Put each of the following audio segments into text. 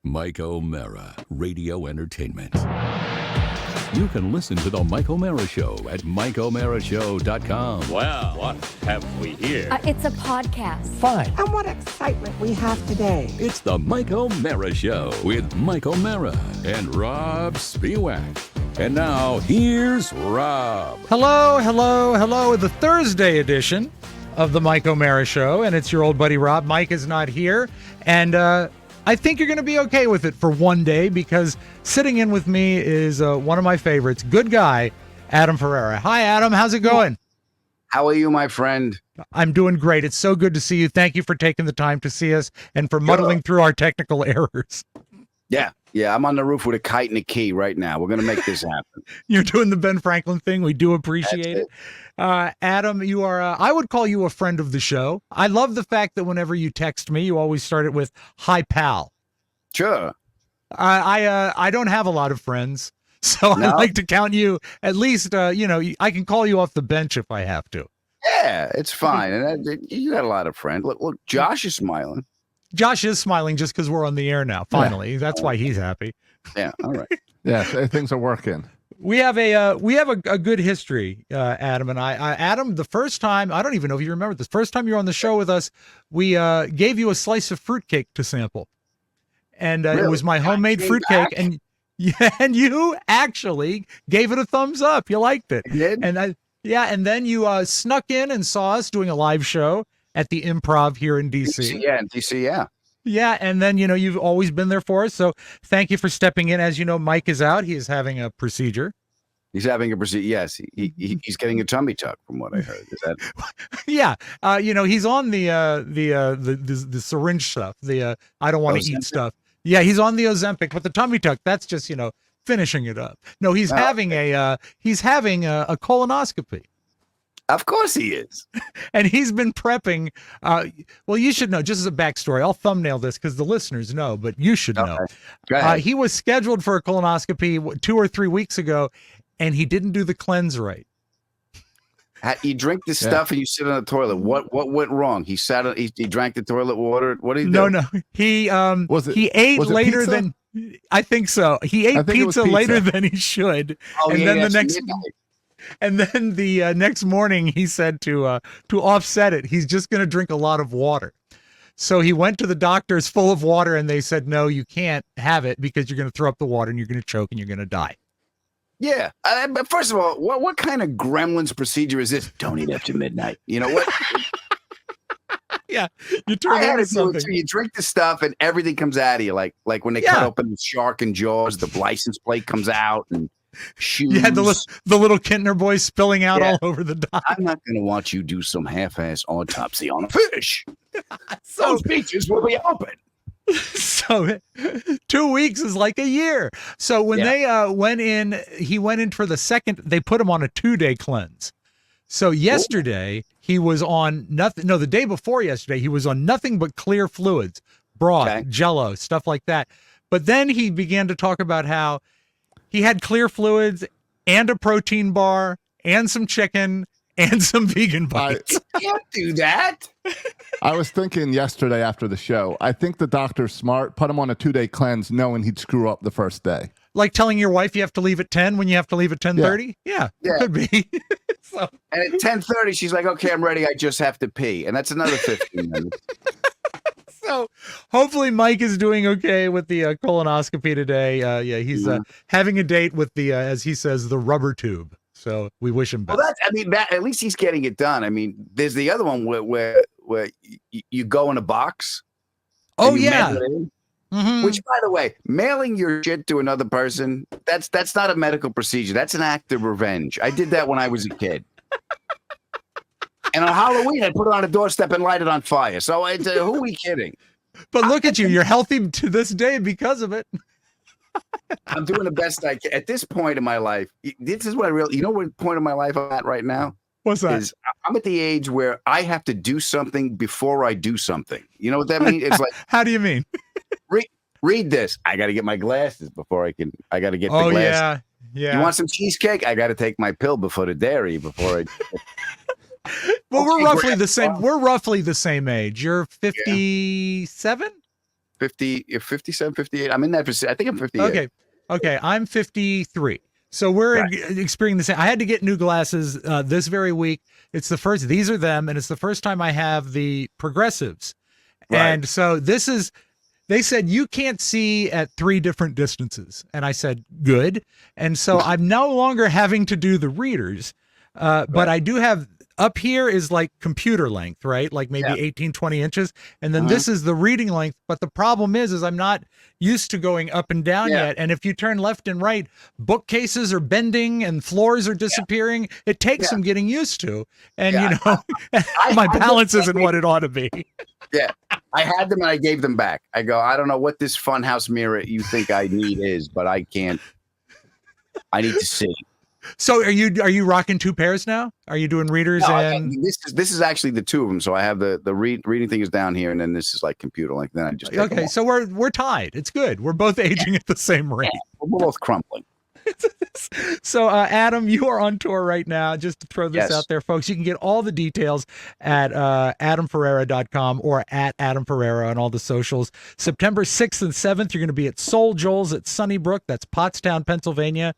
Mike O'Mara, Radio Entertainment. You can listen to The Mike O'Mara Show at MikeO'MaraShow.com. Well, what have we here? It's a podcast. Fine. And what excitement we have today. It's The Mike O'Mara Show with Mike O'Mara and Robb Spiewak. And now, here's Robb. Hello. The Thursday edition of the Mike O'Mara Show, and it's your old buddy Robb. Mike is not here, and I think you're going to be okay with it for one day, because sitting in with me is one of my favorites, good guy, Adam Ferrara. Hi, Adam. How's it going? How are you, my friend? I'm doing great. It's so good to see you. Thank you for taking the time to see us and for muddling through our technical errors. Yeah, I'm on the roof with a kite and a key right now. We're going to make this happen. You're doing the Ben Franklin thing. We do appreciate it. Adam, you are, I would call you a friend of the show. I love the fact that whenever you text me, you always start it with, "Hi, pal." Sure. I don't have a lot of friends, so No? I like to count you at least, I can call you off the bench if I have to. Yeah, it's fine. And you got a lot of friends. Look, Josh is smiling. Josh is smiling just because we're on the air now. Finally, that's why he's happy. Yeah, all right. Yeah, things are working. We have a good history, Adam and I. Adam, the first time, I don't even know if you remember this, first time you were on the show with us, we gave you a slice of fruitcake to sample, and Really? it was my homemade fruitcake, and you actually gave it a thumbs up. You liked it, I did? and then you snuck in and saw us doing a live show at the Improv here in DC. Yeah, in DC, yeah. Yeah, and then, you've always been there for us, so thank you for stepping in. As you know, Mike is out. He is having a procedure. He's having a procedure. Yes, he's getting a tummy tuck, from what I heard. Is that? Yeah, he's on the syringe stuff. I don't want to eat stuff. Yeah, he's on the Ozempic, but the tummy tuck, that's just finishing it up. No, he's having a colonoscopy. Of course he is. And he's been prepping. Well, you should know, just as a backstory, I'll thumbnail this because the listeners know, but you should know. Go ahead. He was scheduled for a colonoscopy 2 or 3 weeks ago, and he didn't do the cleanse right. You drink this stuff and you sit on the toilet. What went wrong? He drank the toilet water. What did he do? No. He ate was it later pizza? than I think so. He ate pizza later than he should. And then the next morning, he said to offset it, he's just going to drink a lot of water. So he went to the doctors full of water, and they said, "No, you can't have it because you're going to throw up the water and you're going to choke and you're going to die." Yeah. But first of all, what kind of gremlins procedure is this? Don't eat after midnight. You know what? Yeah, you turn into something. So you drink the stuff and everything comes out of you, like when they cut open the shark and Jaws, the license plate comes out and shoes. Yeah, the little Kintner boys spilling out all over the dock. I'm not going to watch you do some half-ass autopsy on a fish. Those beaches will be open. So 2 weeks is like a year. So when they went in, he went in for the second, they put him on a 2-day cleanse. So yesterday he was on nothing. No, the day before yesterday, he was on nothing but clear fluids, broth, Jello, stuff like that. But then he began to talk about how he had clear fluids and a protein bar and some chicken and some vegan bites. You can't do that. I was thinking yesterday after the show, I think the doctor's smart, put him on a 2-day cleanse knowing he'd screw up the first day. Like telling your wife you have to leave at 10 when you have to leave at 10:30? Yeah, could be. So. And at 10:30, she's like, "Okay, I'm ready. I just have to pee." And that's another 15 minutes. So hopefully Mike is doing okay with the colonoscopy today. He's having a date with the, as he says, the rubber tube. So we wish him best. Well, at least he's getting it done. I mean, there's the other one where you go in a box. Oh, yeah. Mm-hmm. Which, by the way, mailing your shit to another person, that's not a medical procedure. That's an act of revenge. I did that when I was a kid. And on Halloween, I put it on a doorstep and light it on fire. So who are we kidding? But look at you. You're healthy to this day because of it. I'm doing the best I can. At this point in my life, this is what what point in my life I'm at right now? What's that? I'm at the age where I have to do something before I do something. You know what that means? It's like, how do you mean? Read this. I got to get my glasses before I got to get the glasses. Yeah. You want some cheesecake? I got to take my pill before the dairy before I. Well, we're roughly the same. We're roughly the same age. You're 57? 50, 57, 58. I'm in that vicinity. I think I'm 58. Okay. I'm 53. So we're Right. experiencing the same. I had to get new glasses this very week. It's the first. These are them, and it's the first time I have the progressives. Right. And so this is. They said you can't see at 3 different distances, and I said good. And so I'm no longer having to do the readers, but I do have. Up here is like computer length, right? Like maybe 18, 20 inches. And then this is the reading length. But the problem is I'm not used to going up and down yet. And if you turn left and right, bookcases are bending and floors are disappearing. It takes some getting used to. And, you know, my balance isn't what it ought to be. Yeah. I had them and I gave them back. I go, I don't know what this funhouse mirror you think I need is, but I can't. I need to see. So are you rocking 2 pairs now? Are you doing readers? No, and this is actually the 2 of them. So I have the reading thing is down here, and then this is like computer length. Then I just take them off. So we're tied. It's good. We're both aging at the same rate. We're both crumpling. So Adam, you are on tour right now. Just to throw this out there, folks, you can get all the details at adamferrara.com or at Adam Ferrara on all the socials. September 6th and 7th, you're going to be at Soul Joel's at Sunnybrook. That's Pottstown, Pennsylvania.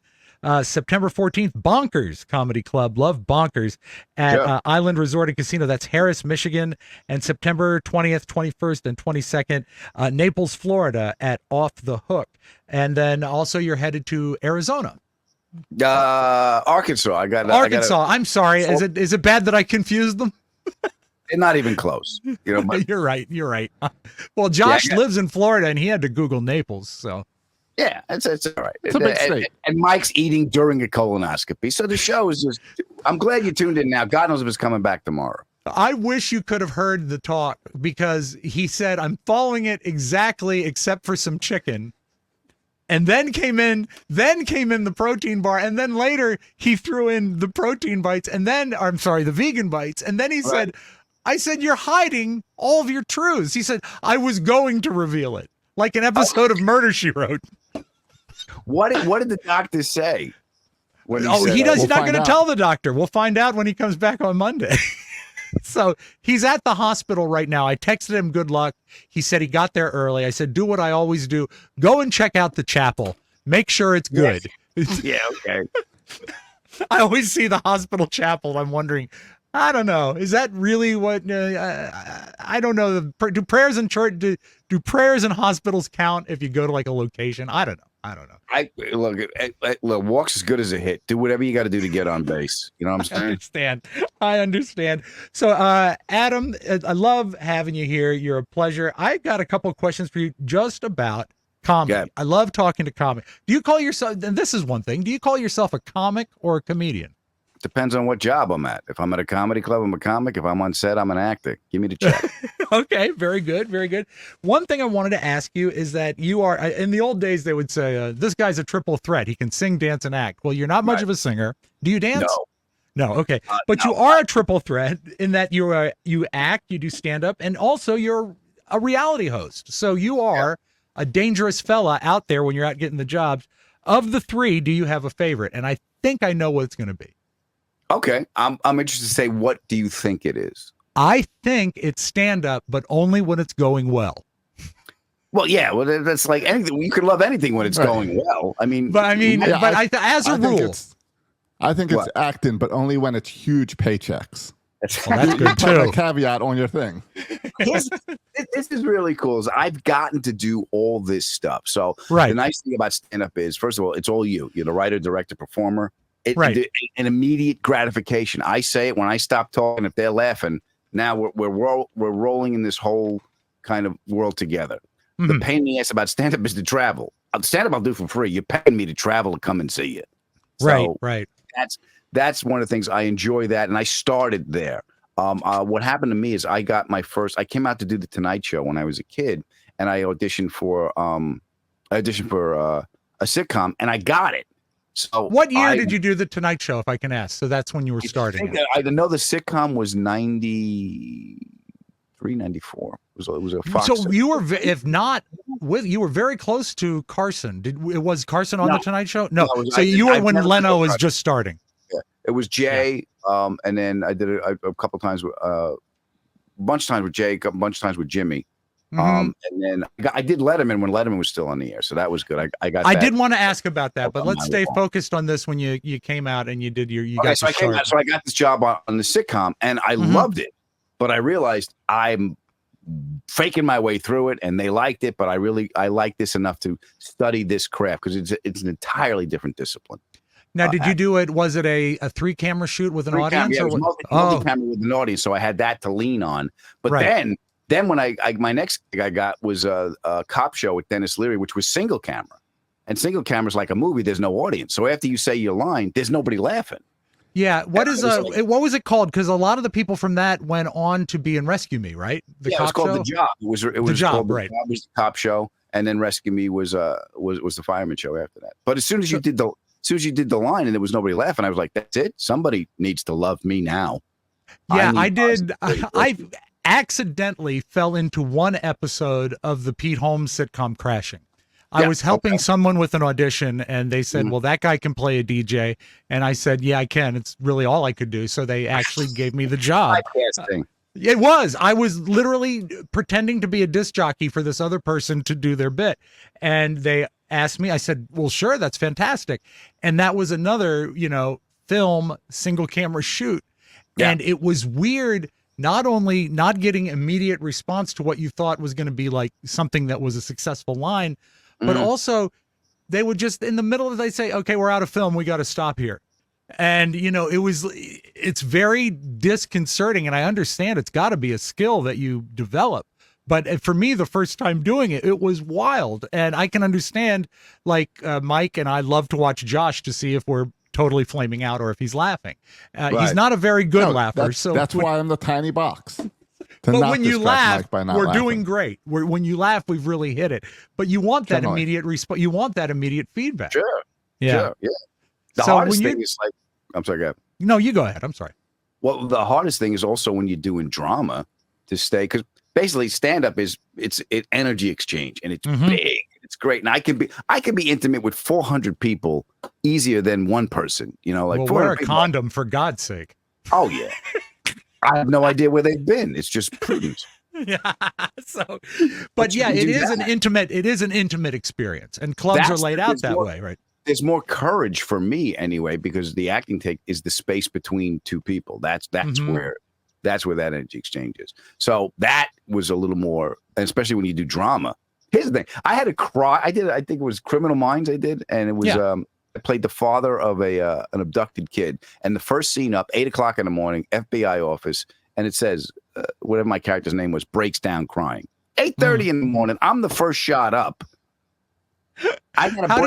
September 14th, Bonkers Comedy Club. Love Bonkers at Island Resort and Casino. That's Harris, Michigan. And September 20th, 21st, and 22nd, Naples, Florida at Off the Hook. And then also you're headed to Arizona. Arkansas. Arkansas. I'm sorry. Is it bad that I confused them? They're not even close. You know, but, You're right. Well, Josh lives in Florida and he had to Google Naples. So. Yeah, it's all right. It's a big state. And Mike's eating during a colonoscopy. So the show is just, I'm glad you tuned in now. God knows if it's coming back tomorrow. I wish you could have heard the talk because he said, I'm following it exactly except for some chicken. And then came in the protein bar. And then later he threw in the protein bites the vegan bites. And then he said, I said, you're hiding all of your truths. He said, I was going to reveal it. Like an episode of Murder, She Wrote. What did the doctor say? He's not going to tell the doctor. We'll find out when he comes back on Monday. So he's at the hospital right now. I texted him good luck. He said he got there early. I said, do what I always do. Go and check out the chapel. Make sure it's good. Yeah, okay. I always see the hospital chapel. I'm wondering, I don't know. Is that really what? I don't know. Do prayers in church? Do prayers in hospitals count if you go to like a location? I don't know. Look, walk's as good as a hit. Do whatever you got to do to get on base. You know what I'm saying? I understand. So, Adam, I love having you here. You're a pleasure. I got a couple of questions for you just about comedy. Yeah. I love talking to comics. Do you call yourself? And this is one thing. Do you call yourself a comic or a comedian? Depends on what job I'm at. If I'm at a comedy club, I'm a comic. If I'm on set, I'm an actor. Give me the check. Okay, very good, very good. One thing I wanted to ask you is that you are, in the old days, they would say, this guy's a triple threat. He can sing, dance, and act. Well, you're not much of a singer. Do you dance? No, okay. But no. You are a triple threat in that you act, you do stand-up, and also you're a reality host. So you are a dangerous fella out there when you're out getting the jobs. Of the 3, do you have a favorite? And I think I know what it's going to be. Okay, I'm interested to say, what do you think it is? I think it's stand-up, but only when it's going well. Well, yeah, that's like anything. You can love anything when it's going well. I mean, as a rule, I think it's acting, but only when it's huge paychecks. That's good Put a too. caveat on your thing. this is really cool. Is I've gotten to do all this stuff. So the nice thing about stand-up is, first of all, it's all you. You're the writer, director, performer. An immediate gratification. I say it when I stop talking. If they're laughing, now we're rolling in this whole kind of world together. Mm-hmm. The pain in the ass about stand-up is to travel. Stand-up I'll do for free. You're paying me to travel to come and see you. So right. That's one of the things I enjoy that, and I started there. What happened to me is I came out to do the Tonight Show when I was a kid, and I auditioned for a sitcom, and I got it. So what year did you do the Tonight Show, if I can ask? So that's when you were starting. I know the sitcom was 93, 94. It was a Fox. So you were, you were very close to Carson. Was Carson on the Tonight Show? No. So you were when Leno was just starting. Yeah, it was Jay, and then I did it a couple times, a bunch of times with Jay, a bunch of times with Jimmy. And then I did Letterman when Letterman was still on the air, so that was good. I got. I that. did want to ask about that, but on let's my stay wall. focused on this when you came out and you did you Okay, got so I came out, so I got this job on the sitcom, and I loved it, but I realized I'm faking my way through it, and they liked it, but I like this enough to study this craft because it's an entirely different discipline. Now, did you do it? Was it a 3-camera shoot with an audience? Yeah, it was multi-camera with an audience, so I had that to lean on. But then when I my next gig I got was a cop show with Dennis Leary, which was single camera, and single camera is like a movie. There's no audience, so after you say your line, there's nobody laughing. Yeah, what was it called? Because a lot of the people from that went on to be in Rescue Me, right? It was called The Job. It was The Job, called right? The Job was the cop show, and then Rescue Me was the fireman show after that. But as soon as you did the line and there was nobody laughing, I was like, that's it. Somebody needs to love me now. Yeah, I did. I accidentally fell into one episode of the Pete Holmes sitcom Crashing. I was helping someone with an audition, and they said, well, that guy can play a DJ. And I said, yeah, I can. It's really all I could do. So they actually gave me the job. It was. I was literally pretending to be a disc jockey for this other person to do their bit. And they asked me, I said, well, sure, that's fantastic. And that was another, film single camera shoot. Yeah. And it was weird, not only not getting immediate response to what you thought was going to be like something that was a successful line, but also they would just in the middle of it, they say, okay, we're out of film. We got to stop here. And, it's very disconcerting. And I understand it's got to be a skill that you develop. But for me, the first time doing it, it was wild. And I can understand, like Mike and I love to watch Josh to see if we're totally flaming out or if he's laughing. He's not a very good laugher. That's why I'm the tiny box. But when you laugh, we're doing great. When you laugh, we've really hit it. But you want that immediate response. You want that immediate feedback. Sure. Yeah. Sure. Yeah. The hardest thing is like, I'm sorry, go ahead. No, you go ahead. I'm sorry. Well, the hardest thing is also when you're doing drama to stay, because basically stand-up is it's energy exchange, and it's big. It's great. And I can be intimate with 400 people easier than one person, like wear a condom for God's sake. Oh yeah. I have no idea where they've been. It's just prudence. Yeah. But yeah, it is an intimate experience, and clubs are laid out that way, right? There's more courage for me anyway, because the acting take is the space between two people. That's where that energy exchange is. So that was a little more, especially when you do drama. Here's the thing: I had to cry. I think it was Criminal Minds. I did, and it was I played the father of an abducted kid. And the first scene up, 8:00 in the morning, FBI office, and it says whatever my character's name was, breaks down crying. 8:30 in the morning. I'm the first shot up. I got How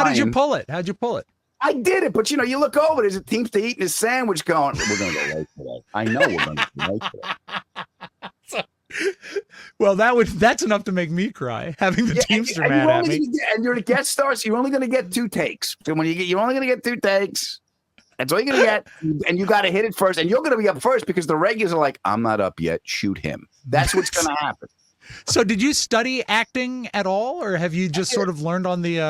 did you pull it? How'd you pull it? I did it, but you look over. There's a Teamster eating his sandwich, going, "We're gonna go late today." I know we're gonna go late today. Well, that's enough to make me cry. Having the Teamster mad at me. And you're the guest star, so you're only gonna get 2 takes. So you're only gonna get 2 takes. That's all you're gonna get, and you got to hit it first. And you're gonna be up first because the regulars are like, "I'm not up yet. Shoot him." That's what's gonna happen. So did you study acting at all, or have you just sort of learned on the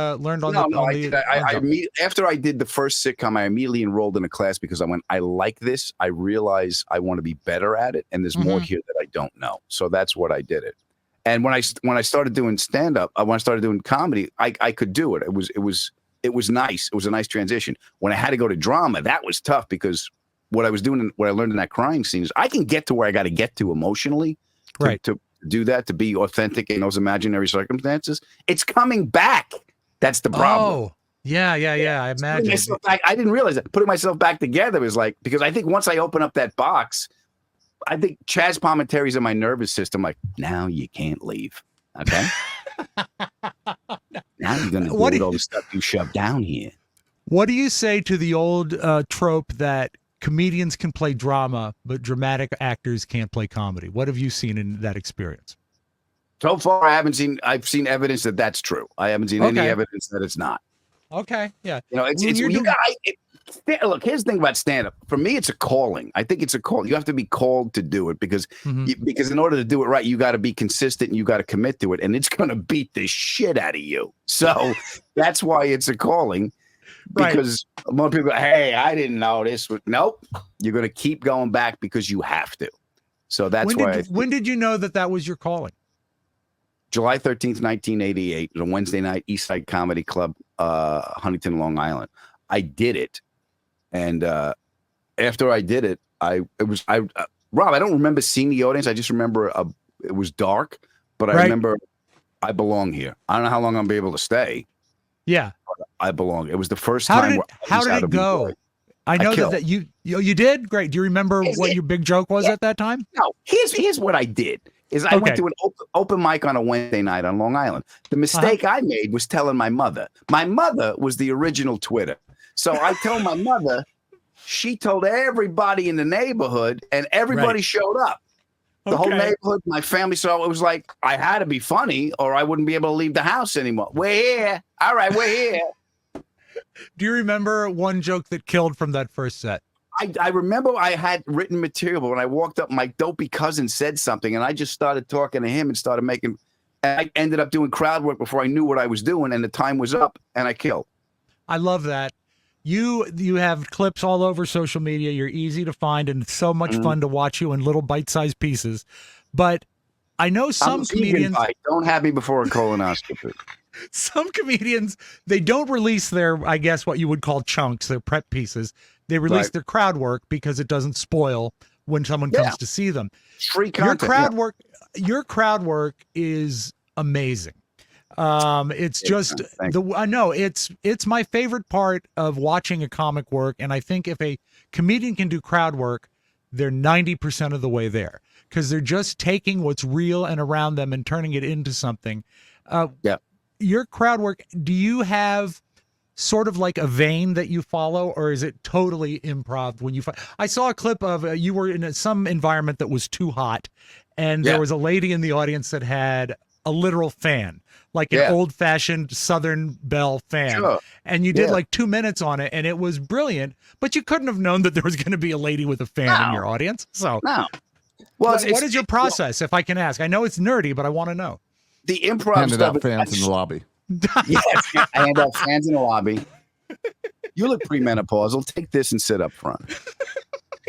after I did the first sitcom, I immediately enrolled in a class because I like this. I realize I want to be better at it, and there's more here that I don't know. So that's what I did it. And when I started doing stand up, when I started doing comedy, I could do it. It was nice. It was a nice transition. When I had to go to drama, that was tough because what I was doing, what I learned in that crying scene is I can get to where I got to get to emotionally, to do that, to be authentic in those imaginary circumstances. It's coming back. That's the problem. Oh, yeah. I imagine. I didn't realize that. Putting myself back together was like, because I think once I open up that box, I think Chaz Palminteri's in my nervous system. Like, now you can't leave. Okay. Now you're going to do all the stuff you shoved down here. What do you say to the old trope that comedians can play drama, but dramatic actors can't play comedy? What have you seen in that experience? So far, I've seen evidence that that's true. I haven't seen any evidence that it's not. Okay. Yeah. Look, here's the thing about stand-up. For me, it's a calling. I think it's a call. You have to be called to do it because in order to do it right, you got to be consistent and you got to commit to it, and it's going to beat the shit out of you. So that's why it's a calling. Because more people, hey, I didn't know this. Nope. You're going to keep going back because you have to. So that's when did you know that was your calling? July 13th, 1988, it was a Wednesday night, East Side Comedy Club, Huntington, Long Island. I did it. And after I did it, Rob, I don't remember seeing the audience. I just remember it was dark, but I remember I belong here. I don't know how long I'll be able to stay. Yeah. But I belong. It was the first time. How did it go? I know that you did great. Do you remember what your big joke was at that time? No, here's what I did. I went to an open mic on a Wednesday night on Long Island. The mistake I made was telling my mother. My mother was the original Twitter. So I told my mother, she told everybody in the neighborhood, and everybody showed up. The whole neighborhood, my family. So it was like, I had to be funny or I wouldn't be able to leave the house anymore. We're here. All right, we're here. Do you remember one joke that killed from that first set? I remember I had written material, but when I walked up, my dopey cousin said something, and I just started talking to him and started making. And I ended up doing crowd work before I knew what I was doing, and the time was up, and I killed. I love that. You have clips all over social media. You're easy to find, and it's so much fun to watch you in little bite-sized pieces. But I know some comedians don't have me before a colonoscopy. Some comedians, they don't release their, I guess, what you would call chunks, their prep pieces. They release their crowd work because it doesn't spoil when someone comes to see them. Free content. Your crowd work is amazing. It's just I know it's my favorite part of watching a comic work. And I think if a comedian can do crowd work, they're 90% of the way there because they're just taking what's real and around them and turning it into something. Your crowd work, do you have sort of like a vein that you follow, or is it totally improv when you I saw a clip of you were in some environment that was too hot, and there was a lady in the audience that had a literal fan, like an old-fashioned Southern Belle fan, and you did like 2 minutes on it, and it was brilliant, but you couldn't have known that there was going to be a lady with a fan in your audience. So well, what is your process, if I can ask? I know it's nerdy, but I want to know. The improv handed out fans in the lobby. Yes, I hand out fans in the lobby. You look premenopausal. Take this and sit up front.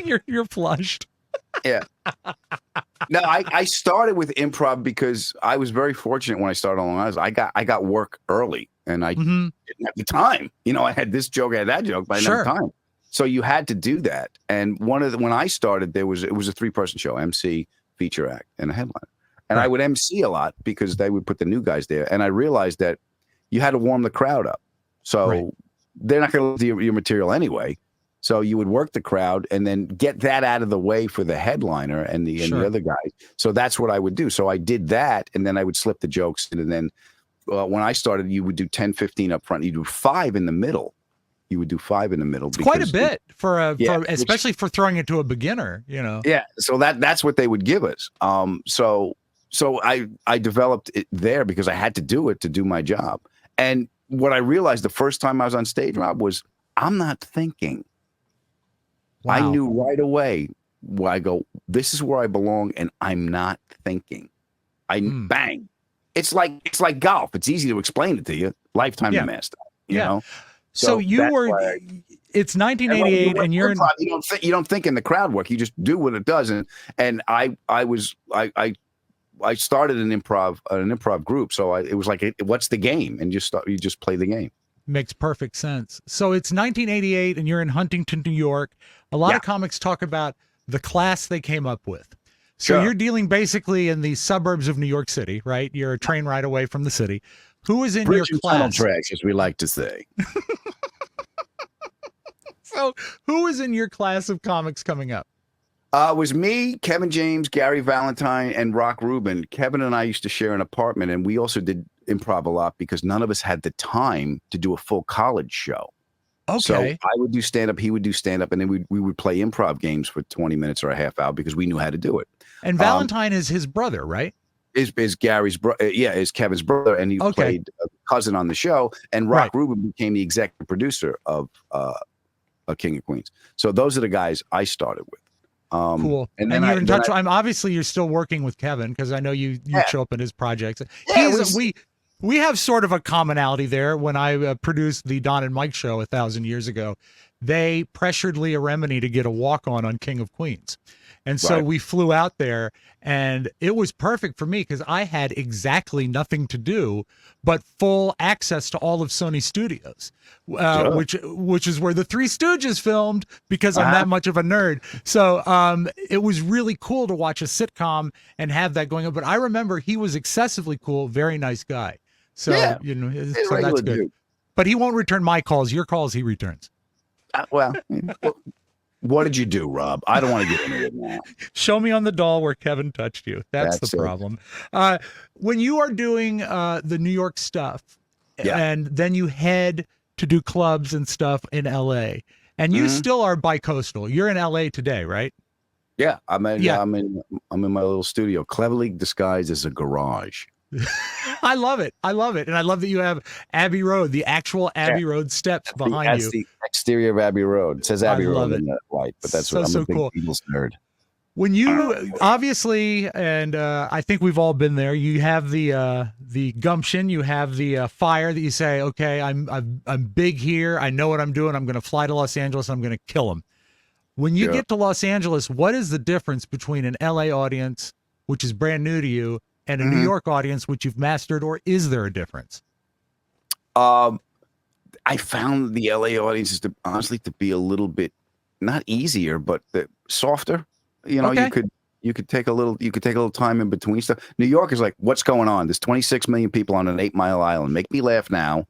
You're flushed. Yeah. No, I started with improv because I was very fortunate when I started on Long Island. I got work early, and I didn't have the time. You know, I had this joke, I had that joke, but I didn't have time. So you had to do that. And when I started, it was a 3-person show: MC, feature act, and a headliner. And I would MC a lot because they would put the new guys there. And I realized that you had to warm the crowd up. So they're not going to listen to your material anyway. So you would work the crowd and then get that out of the way for the headliner and the other guys. So that's what I would do. So I did that, and then I would slip the jokes in. And then when I started, you would do 10, 15 up front. You do 5 in the middle. It's quite a bit for especially for throwing it to a beginner, you know. Yeah. So that's what they would give us. So I developed it there because I had to do it to do my job. And what I realized the first time I was on stage, Rob, was I'm not thinking. Wow. I knew right away where I go, this is where I belong, and I'm not thinking. Bang. It's like golf. It's easy to explain it to you. Lifetime to master. You know? So you were it's 1988 and you're improv, you don't think in the crowd work. You just do what it does. And I started an improv group, so it was like, what's the game? And you just play the game. Makes perfect sense. So it's 1988, and you're in Huntington, New York. A lot of comics talk about the class they came up with. So you're dealing basically in the suburbs of New York City, right? You're a train ride away from the city. Who is in your class? Tracks, as we like to say. So who is in your class of comics coming up? It was me, Kevin James, Gary Valentine, and Rock Rubin. Kevin and I used to share an apartment, and we also did improv a lot because none of us had the time to do a full college show. Okay. So I would do stand-up, he would do stand-up, and then we would play improv games for 20 minutes or a half hour because we knew how to do it. And Valentine is his brother, right? Is Gary's brother? Is Kevin's brother, and he played a cousin on the show. And Rock Rubin became the executive producer of King of Queens. So those are the guys I started with. Cool. And then you're in touch. Obviously you're still working with Kevin because I know you show up in his projects. We have sort of a commonality there. When I produced the Don and Mike show 1,000 years ago, they pressured Leah Remini to get a walk-on King of Queens. And so Right. we flew out there, and it was perfect for me because I had exactly nothing to do but full access to all of Sony Studios, Sure. which is where the Three Stooges filmed because I'm Uh-huh. that much of a nerd. So it was really cool to watch a sitcom and have that going on. But I remember he was excessively cool, very nice guy. So Yeah. you know, He's a so regular that's good. dude. But he won't return my calls. Your calls he returns. Well, what did you do, Rob? I don't want to get into it now. Show me on the doll where Kevin touched you. That's That's the it. problem. When you are doing the New York stuff, Yeah. and then you head to do clubs and stuff in LA, and you still are bi-coastal. You're in LA today, right? Yeah, I'm in Yeah. my little studio, cleverly disguised as a garage. I love it. I love it. And I love that you have Abbey Road, the actual Abbey Road steps behind That's you. the exterior of Abbey Road. It says Abbey love Road it. in that light, but that's So, what I'm so a big cool. Beatles nerd. When you obviously, and I think we've all been there, you have the gumption, you have the fire that you say, okay, I'm big here. I know what I'm doing. I'm going to fly to Los Angeles. I'm going to kill them. When you Yeah. get to Los Angeles, what is the difference between an LA audience, which is brand new to you, and a New York audience, which you've mastered, or is there a difference? I found the LA audiences honestly to be a little bit not easier, but softer. You know, Okay. you could take a little time in between stuff. New York is like, what's going on? There's 26 million people on an 8-mile island. Make me laugh now.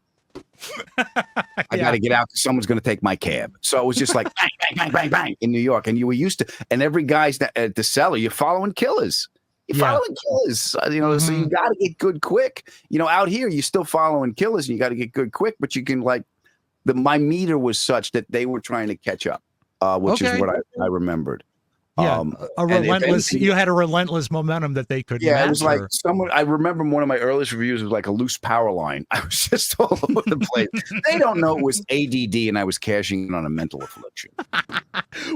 I got to get out because someone's going to take my cab. So it was just like bang, bang, bang, bang, bang in New York. And you were used to, and every guy's at the cellar, you're following killers. You're Yeah. following killers, you know, so you got to get good quick. You know, out here, you're still following killers and you got to get good quick, but you can my meter was such that they were trying to catch up, which Okay. is what I remembered. Yeah, a relentless. you had a relentless momentum that they could Yeah, it was like master. I remember one of my earliest reviews was like a loose power line. I was just all over the place. They don't know it was ADD and I was cashing in on a mental affliction.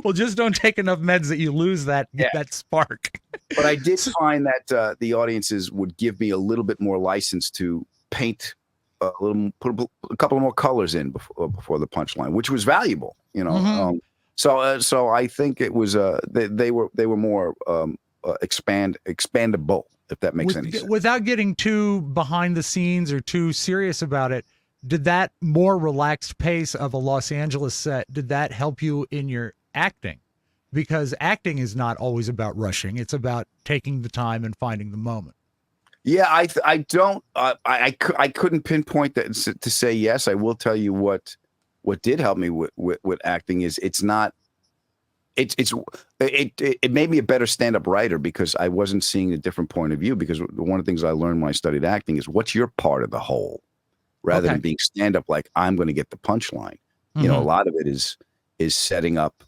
Well, just don't take enough meds that you lose that spark. But I did find that the audiences would give me a little bit more license to paint put a couple more colors in before the punchline, which was valuable, you know. So I think it was they were more expandable, if that makes any sense. Without getting too behind the scenes or too serious about it, did that more relaxed pace of a Los Angeles set, did that help you in your acting? Because acting is not always about rushing. It's about taking the time and finding the moment. Yeah, I couldn't pinpoint that to say yes. I will tell you what did help me with acting is it made me a better stand-up writer because I wasn't seeing a different point of view, because one of the things I learned when I studied acting is what's your part of the whole rather than being stand-up like I'm going to get the punchline. You know, a lot of it is setting up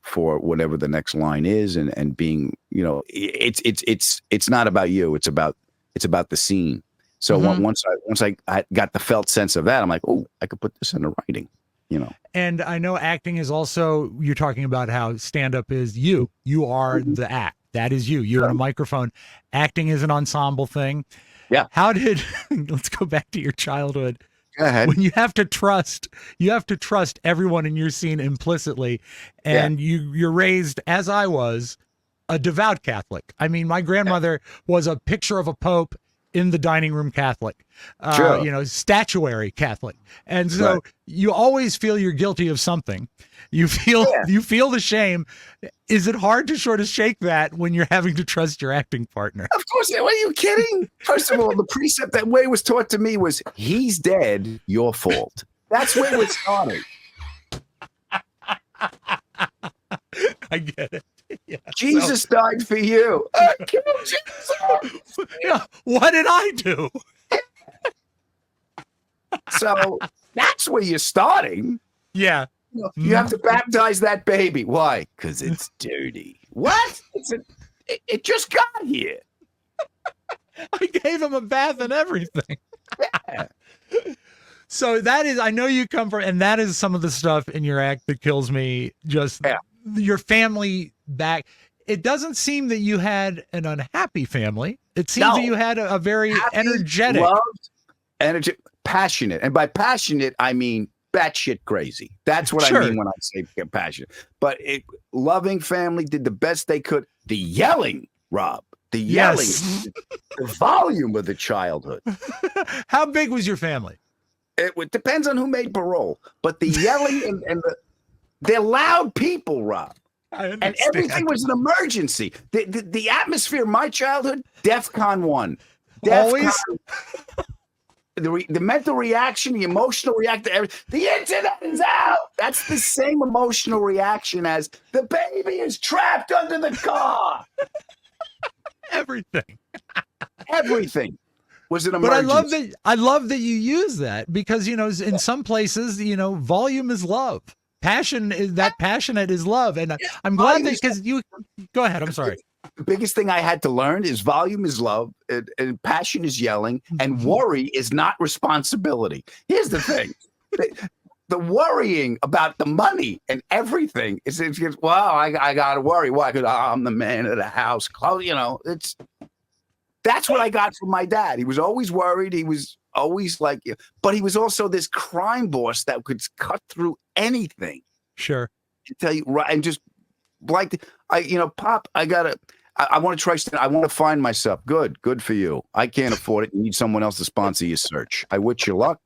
for whatever the next line is and being, you know, it's not about you. It's about the scene. So once I got the felt sense of that, I'm like, oh, I could put this into writing, you know. And I know acting is also, you're talking about how stand-up is you. You are the act. That is you. You're on a microphone. Acting is an ensemble thing. Yeah. How did, let's go back to your childhood. Go ahead. When you have to trust everyone in your scene implicitly, and you're raised, as I was, a devout Catholic. I mean, my grandmother was a picture of a pope in the dining room Catholic, Sure. you know, statuary Catholic. And so you always feel you're guilty of something. You feel the shame. Is it hard to sort of shake that when you're having to trust your acting partner? Of course. What are you kidding? First of all, the precept that way was taught to me was he's dead, your fault. That's where it started. I get it. Yeah, Jesus died for you. Kill Jesus. Yeah. What did I do? So that's where you're starting. Yeah. You have to baptize that baby. Why? Because it's dirty. What? It just got here. I gave him a bath and everything. Yeah. So that is, I know you come from, and that is some of the stuff in your act that kills me. Just your family back. It doesn't seem that you had an unhappy family. It seems that you had a very energetic, loved, passionate. And by passionate, I mean batshit crazy. That's what I mean when I say passionate. But loving family, did the best they could. The yelling, Rob, the yelling, Yes. the volume of the childhood. How big was your family? It depends on who made parole, but the yelling and they're loud people, Rob. I And understand. everything was an emergency. The atmosphere of my childhood, DEFCON 1. Always? The mental reaction, the emotional reaction, the internet is out. That's the same emotional reaction as the baby is trapped under the car. Everything. Everything was an But emergency. I love that you use that because, in some places, volume is love. Passion is that passionate is love. And I'm glad that because you go ahead. I'm sorry. The biggest thing I had to learn is volume is love and passion is yelling and worry is not responsibility. Here's the thing. The worrying about the money and everything is, well, I got to worry. Why? Because I'm the man of the house. That's what I got from my dad. He was always worried. He was always like, but he was also this crime boss that could cut through anything. Sure. To tell you right and just like Pop, I want to try. I want to find myself. Good for you. I can't afford it. You need someone else to sponsor your search. I wish you luck.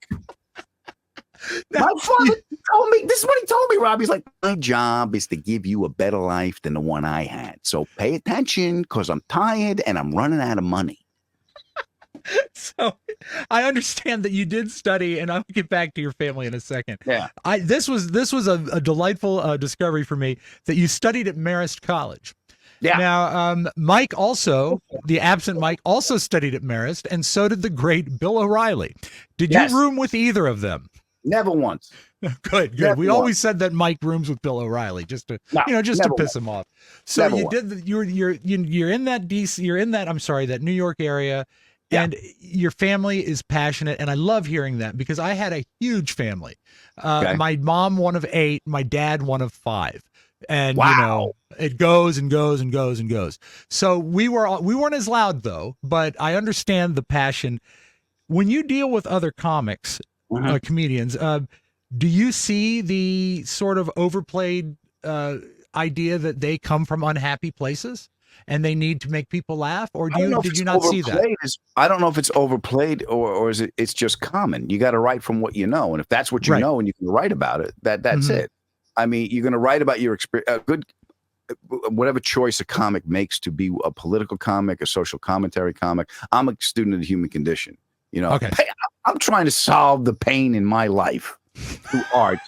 My father told me, this is what he told me, Rob. He's like, my job is to give you a better life than the one I had. So pay attention because I'm tired and I'm running out of money. So I understand that you did study, and I'll get back to your family in a second. Yeah. This was a delightful discovery for me that you studied at Marist College. Yeah. Now, Mike also, the absent Mike, also studied at Marist, and so did the great Bill O'Reilly. Did Yes. you room with either of them? Never once. Good. Never We once. always said that Mike rooms with Bill O'Reilly just to never piss him off. So Never you once. did. You're in that DC. You're in that. I'm sorry, that New York area. Yeah. And your family is passionate, and I love hearing that because I had a huge family. Okay. My mom, one of 8, my dad, one of 5, and Wow. it goes and goes and goes and goes. So we weren't as loud though, but I understand the passion. When you deal with other comics, comedians, do you see the sort of overplayed idea that they come from unhappy places? And they need to make people laugh, or did you not see that? I don't know if it's overplayed or is it's just common. You got to write from what you know, and if that's what you know and you can write about it, that's it. I mean, you're going to write about your experience. Whatever choice a comic makes to be a political comic, a social commentary comic. I'm a student of the human condition. Okay. I'm trying to solve the pain in my life through art.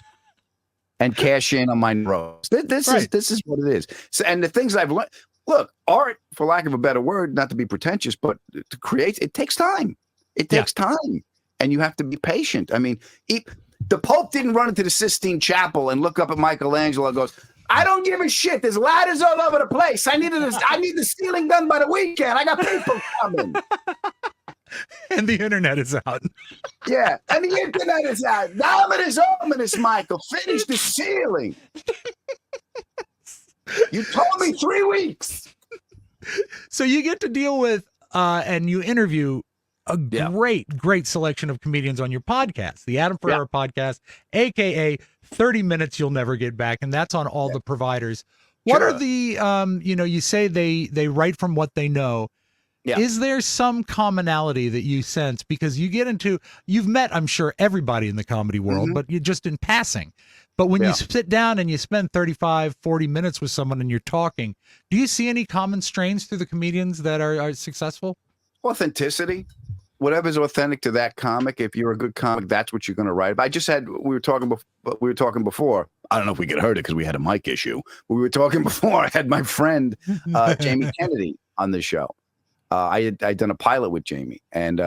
And cash in on my neuroses. This is what it is. So, and the things I've learned. Look, art, for lack of a better word, not to be pretentious, but to create, it takes time. It takes time, and you have to be patient. I mean, the Pope didn't run into the Sistine Chapel and look up at Michelangelo and goes, "I don't give a shit. There's ladders all over the place. I need the ceiling done by the weekend. I got people coming." And the internet is out. Yeah, and the internet is out. Dominus ominous, Michael. Finish the ceiling. You told me 3 weeks. So you get to deal with and you interview a great selection of comedians on your podcast, the Adam Ferrara podcast, aka 30 Minutes You'll Never Get Back, and that's on all the providers. What are the you say they write from what they know. Yeah. Is there some commonality that you sense? Because you've met, I'm sure, everybody in the comedy world, but you're just in passing. But when you sit down and you spend 35, 40 minutes with someone and you're talking, do you see any common strains through the comedians that are successful? Authenticity. Whatever's authentic to that comic. If you're a good comic, that's what you're going to write about. We were talking before. I don't know if we could heard it because we had a mic issue. We were talking before. I had my friend Jamie Kennedy on the show. I'd done a pilot with Jamie, and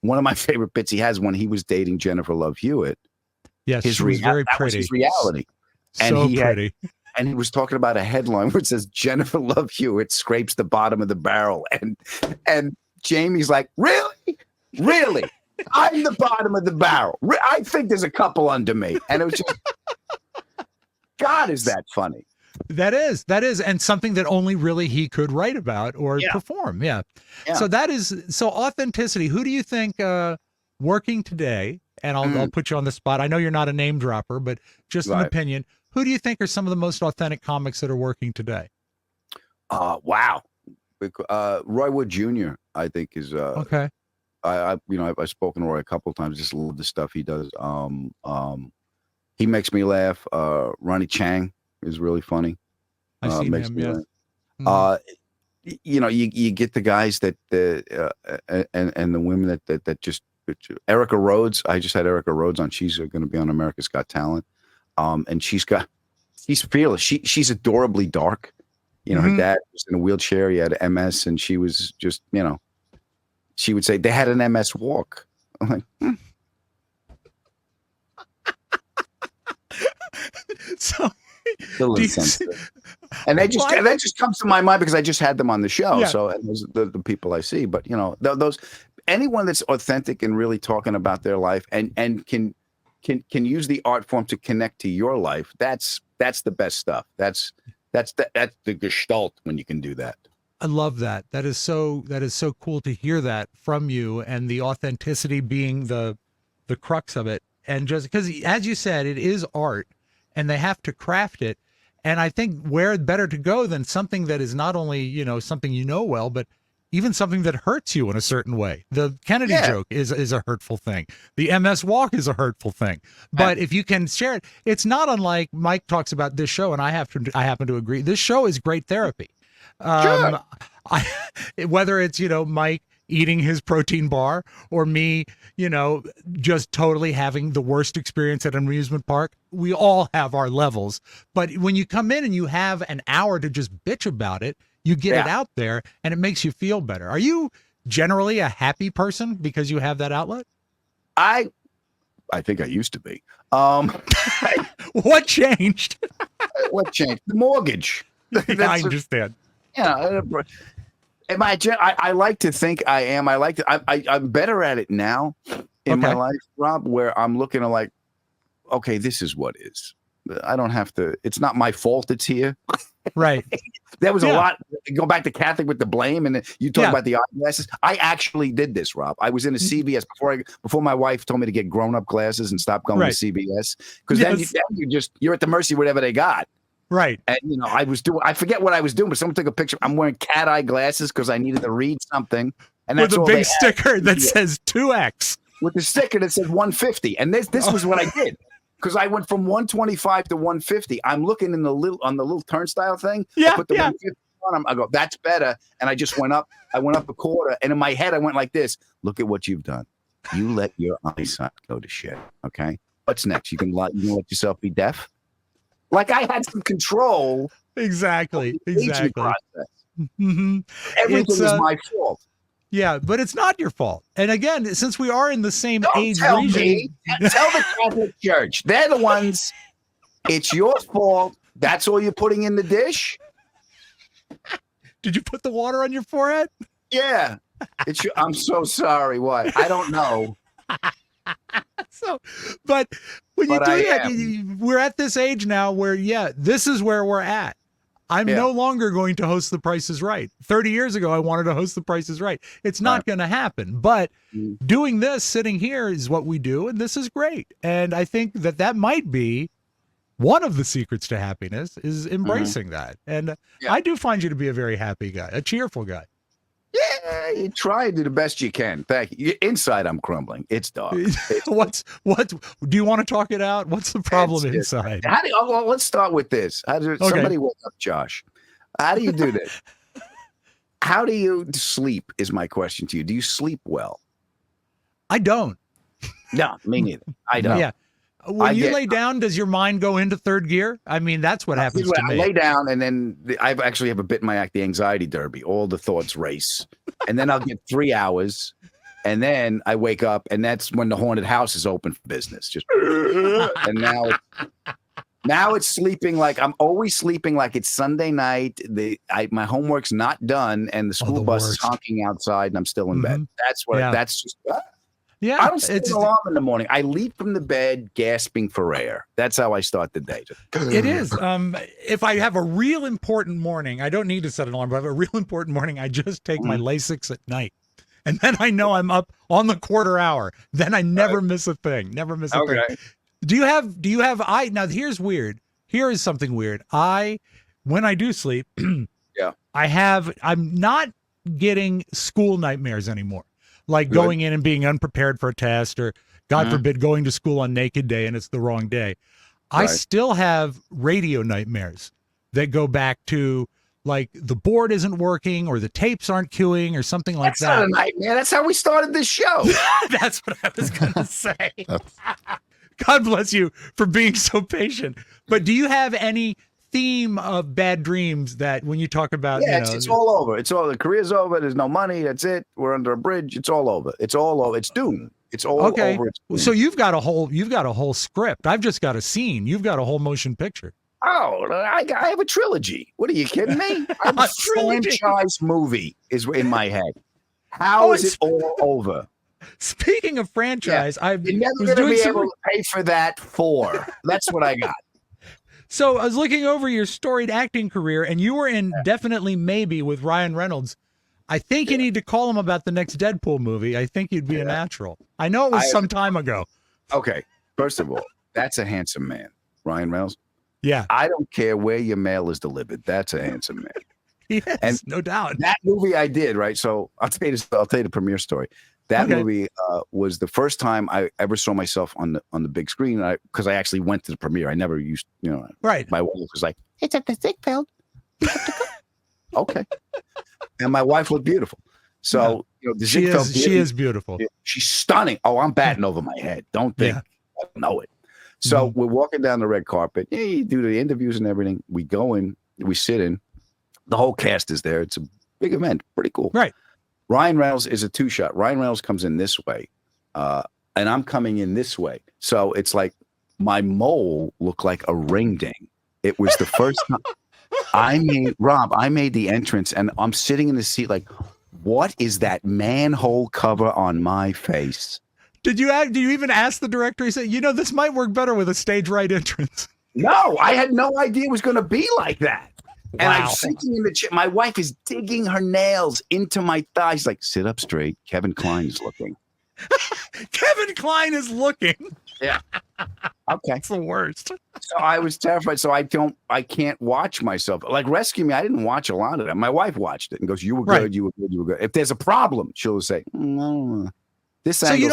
one of my favorite bits he has when he was dating Jennifer Love Hewitt. Yes, she was very pretty. That was his reality. And so pretty. And he was talking about a headline where it says Jennifer Love Hewitt scrapes the bottom of the barrel, and Jamie's like, really, I'm the bottom of the barrel. I think there's a couple under me, and it was just, God, is that funny? That is, and something that only really he could write about or perform. Yeah. So so authenticity. Who do you think working today? And I'll put you on the spot. I know you're not a name dropper, but just an opinion. Who do you think are some of the most authentic comics that are working today? Wow. Roy Wood Jr. I think is Okay. I've spoken to Roy a couple of times. Just love the stuff he does. He makes me laugh. Ronnie Chang is really funny. I've seen makes him. me Yes. laugh. You get the guys that and the women that just Erica Rhodes. I just had Erica Rhodes on. She's going to be on America's Got Talent. And she's fearless. She's adorably dark. Her dad was in a wheelchair. He had MS, and she was just, she would say they had an MS walk. I'm like, So, still insensitive. And that just comes to my mind because I just had them on the show. Yeah. So, and those are the people I see. But those anyone that's authentic and really talking about their life and can use the art form to connect to your life. That's the best stuff. That's the gestalt when you can do that. I love that. That is so cool to hear that from you, and the authenticity being the crux of it. And just because, as you said, it is art and they have to craft it. And I think where better to go than something that is not only, something well, but even something that hurts you in a certain way. The Kennedy joke is a hurtful thing. The MS walk is a hurtful thing. But if you can share it, it's not unlike Mike talks about this show, and I happen to agree. This show is great therapy. Sure. Whether it's, Mike eating his protein bar or me, just totally having the worst experience at an amusement park, we all have our levels. But when you come in and you have an hour to just bitch about it, you get it out there and it makes you feel better. Are you generally a happy person because you have that outlet? I think I used to be. What changed? What changed? The mortgage. I understand. I like to think I am. I'm better at it now in my life, Rob, where I'm looking at like, okay, this is what is. I don't have to. It's not my fault. It's here. Right. There was a lot. Go back to Catholic with the blame, and you talk about the eyeglasses. I actually did this, Rob. I was in a CVS before my wife told me to get grown-up glasses and stop going to CVS, because then you're at the mercy of whatever they got. Right. And I forget what I was doing, but someone took a picture. I'm wearing cat eye glasses because I needed to read something, and that's with a big sticker that says 2X. With the sticker that says 150, and this was what I did. Because I went from 125 to 150. I'm looking on the little turnstile thing. Yeah, I put the 150 on. I go, that's better. And I just went up. I went up a quarter. And in my head, I went like this. Look at what you've done. You let your eyesight go to shit. Okay. What's next? You can let yourself be deaf? Like I had some control. Exactly. Mm-hmm. Everything is my fault. Yeah, but it's not your fault. And again, since we are in the same age tell region, me. Tell the Catholic Church. They're the ones. It's your fault. That's all you're putting in the dish. Did you put the water on your forehead? Yeah. I'm so sorry. What? I don't know. But when you do that, we're at this age now where, this is where we're at. I'm no longer going to host The Price is Right. 30 years ago, I wanted to host The Price is Right. It's not going to happen. But doing this, sitting here is what we do, and this is great. And I think that might be one of the secrets to happiness is embracing that. And I do find you to be a very happy guy, a cheerful guy. Yeah, you try to do the best you can. Thank you. Inside, I'm crumbling. It's dark. What do you want to talk it out? What's the problem inside? Let's start with this. Somebody wake up Josh. How do you do this? How do you sleep is my question to you. Do you sleep well? I don't. No, me neither. I don't. Yeah. When you lay down, does your mind go into third gear? I mean, that's what happens to me. I lay down, and then I actually have a bit in my act, the anxiety derby. All the thoughts race. And then I'll get 3 hours, and then I wake up, and that's when the haunted house is open for business. Just and now it's sleeping like I'm always sleeping like it's Sunday night. My homework's not done, and the school bus is honking outside, and I'm still in bed. That's what. That's just. Yeah, I don't set an alarm in the morning. I leap from the bed gasping for air. That's how I start the day. It is. If I have a real important morning, I don't need to set an alarm, but if I have a real important morning, I just take my Lasix at night. And then I know I'm up on the quarter hour. Then I never miss a thing. Never miss a thing. Do you have now here's weird. here is something weird. When I do sleep, Yeah. I'm not getting school nightmares anymore. Like Good. going in and being unprepared for a test, or God forbid going to school on naked day and it's the wrong day. I Right. still have radio nightmares that go back to like the board isn't working or the tapes aren't queuing or something like That's not that. a nightmare. That's how we started this show. That's what I was going to say. God bless you for being so patient. But do you have any theme of bad dreams that when you talk about, Yeah, it's all over. It's all, the career's over. There's no money. That's it. We're under a bridge. It's all over. It's all over. It's doom. It's all okay. over. It's doom. So you've got a whole script. I've just got a scene. You've got a whole motion picture. Oh, I have a trilogy. What are you kidding me? I have a trilogy. franchise movie is in my head. How is it all over? Speaking of franchise, You're never going to be able to pay for that 4. That's what I got. So I was looking over your storied acting career, and you were in Definitely Maybe with Ryan Reynolds. I think you need to call him about the next Deadpool movie. I think you'd be a natural. I know it was some time ago. Okay. First of all, that's a handsome man. Ryan Reynolds. Yeah. I don't care where your mail is delivered. That's a handsome man. Yes, And no doubt. That movie I did, right? So I'll tell you the premiere story. That movie was the first time I ever saw myself on the big screen. Because I actually went to the premiere. I never used, right. My wife was like, "It's at the Ziegfeld." Okay. And my wife looked beautiful. So the Ziegfeld. She is beautiful. She's stunning. Oh, I'm batting over my head. Don't think I don't know it. So we're walking down the red carpet. Yeah, you do the interviews and everything. We go in. We sit in. The whole cast is there. It's a big event. Pretty cool. Right. Ryan Reynolds is a 2-shot. Ryan Reynolds comes in this way, and I'm coming in this way. So it's like my mole looked like a ring ding. It was the first time I made the entrance, and I'm sitting in the seat like, what is that manhole cover on my face? Did you even ask the director? He said, this might work better with a stage right entrance. No, I had no idea it was going to be like that. And Wow. I'm sitting in the chair. My wife is digging her nails into my thighs. Like, sit up straight. Kevin Kline is looking. Kevin Kline is looking. Yeah. Okay. It's the worst. So I was terrified. So I can't watch myself. Like Rescue Me, I didn't watch a lot of that. My wife watched it and goes, "You were good. Right. You were good. You were good." If there's a problem, she'll say, "No, this." So if you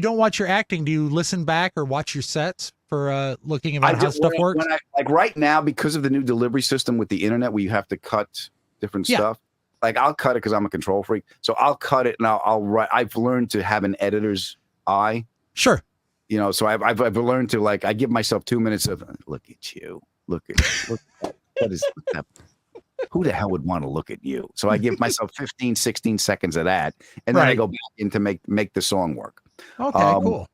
don't watch your acting, do you listen back or watch your sets for looking about how stuff works? Like right now, because of the new delivery system with the internet, where you have to cut different stuff. Like I'll cut it because I'm a control freak. So I'll cut it and I'll write. I've learned to have an editor's eye. Sure. So I've learned to I give myself 2 minutes of look at you. Look at what is that? Who the hell would want to look at you? So I give myself 15, 16 seconds of that. And then I go back in to make the song work. Okay, cool.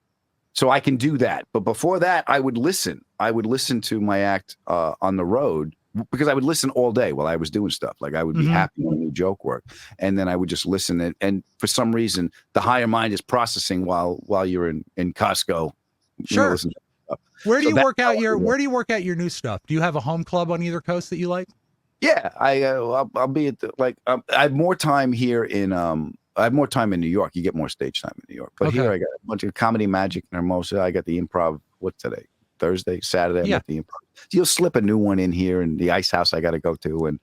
So I can do that. But before that, I would listen. I would listen to my act on the road because I would listen all day while I was doing stuff. Like I would be happy when a new joke worked. And then I would just listen. And for some reason, the higher mind is processing while you're in Costco. Sure. Listening to stuff. Where do you work out your new stuff? Do you have a home club on either coast that you like? Yeah, I'll be at I have more time here in I have more time in New York. You get more stage time in New York. But here I got a bunch of Comedy Magic and Hermosa. I got the Improv. What's today? Thursday, Saturday. I'm at the Improv. So you'll slip a new one in here, and the Ice House I got to go to. And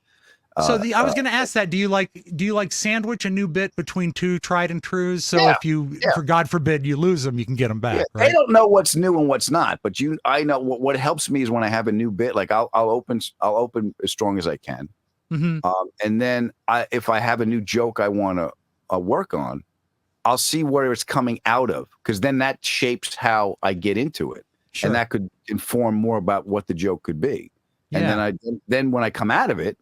I was going to ask that. Do you like sandwich a new bit between two tried and trues? So if for God forbid you lose them, you can get them back. Right? They don't know what's new and what's not, but I know what helps me is when I have a new bit. Like I'll open as strong as I can, and then if I have a new joke I want to work on, I'll see where it's coming out of, because then that shapes how I get into it, and that could inform more about what the joke could be. And then when I come out of it,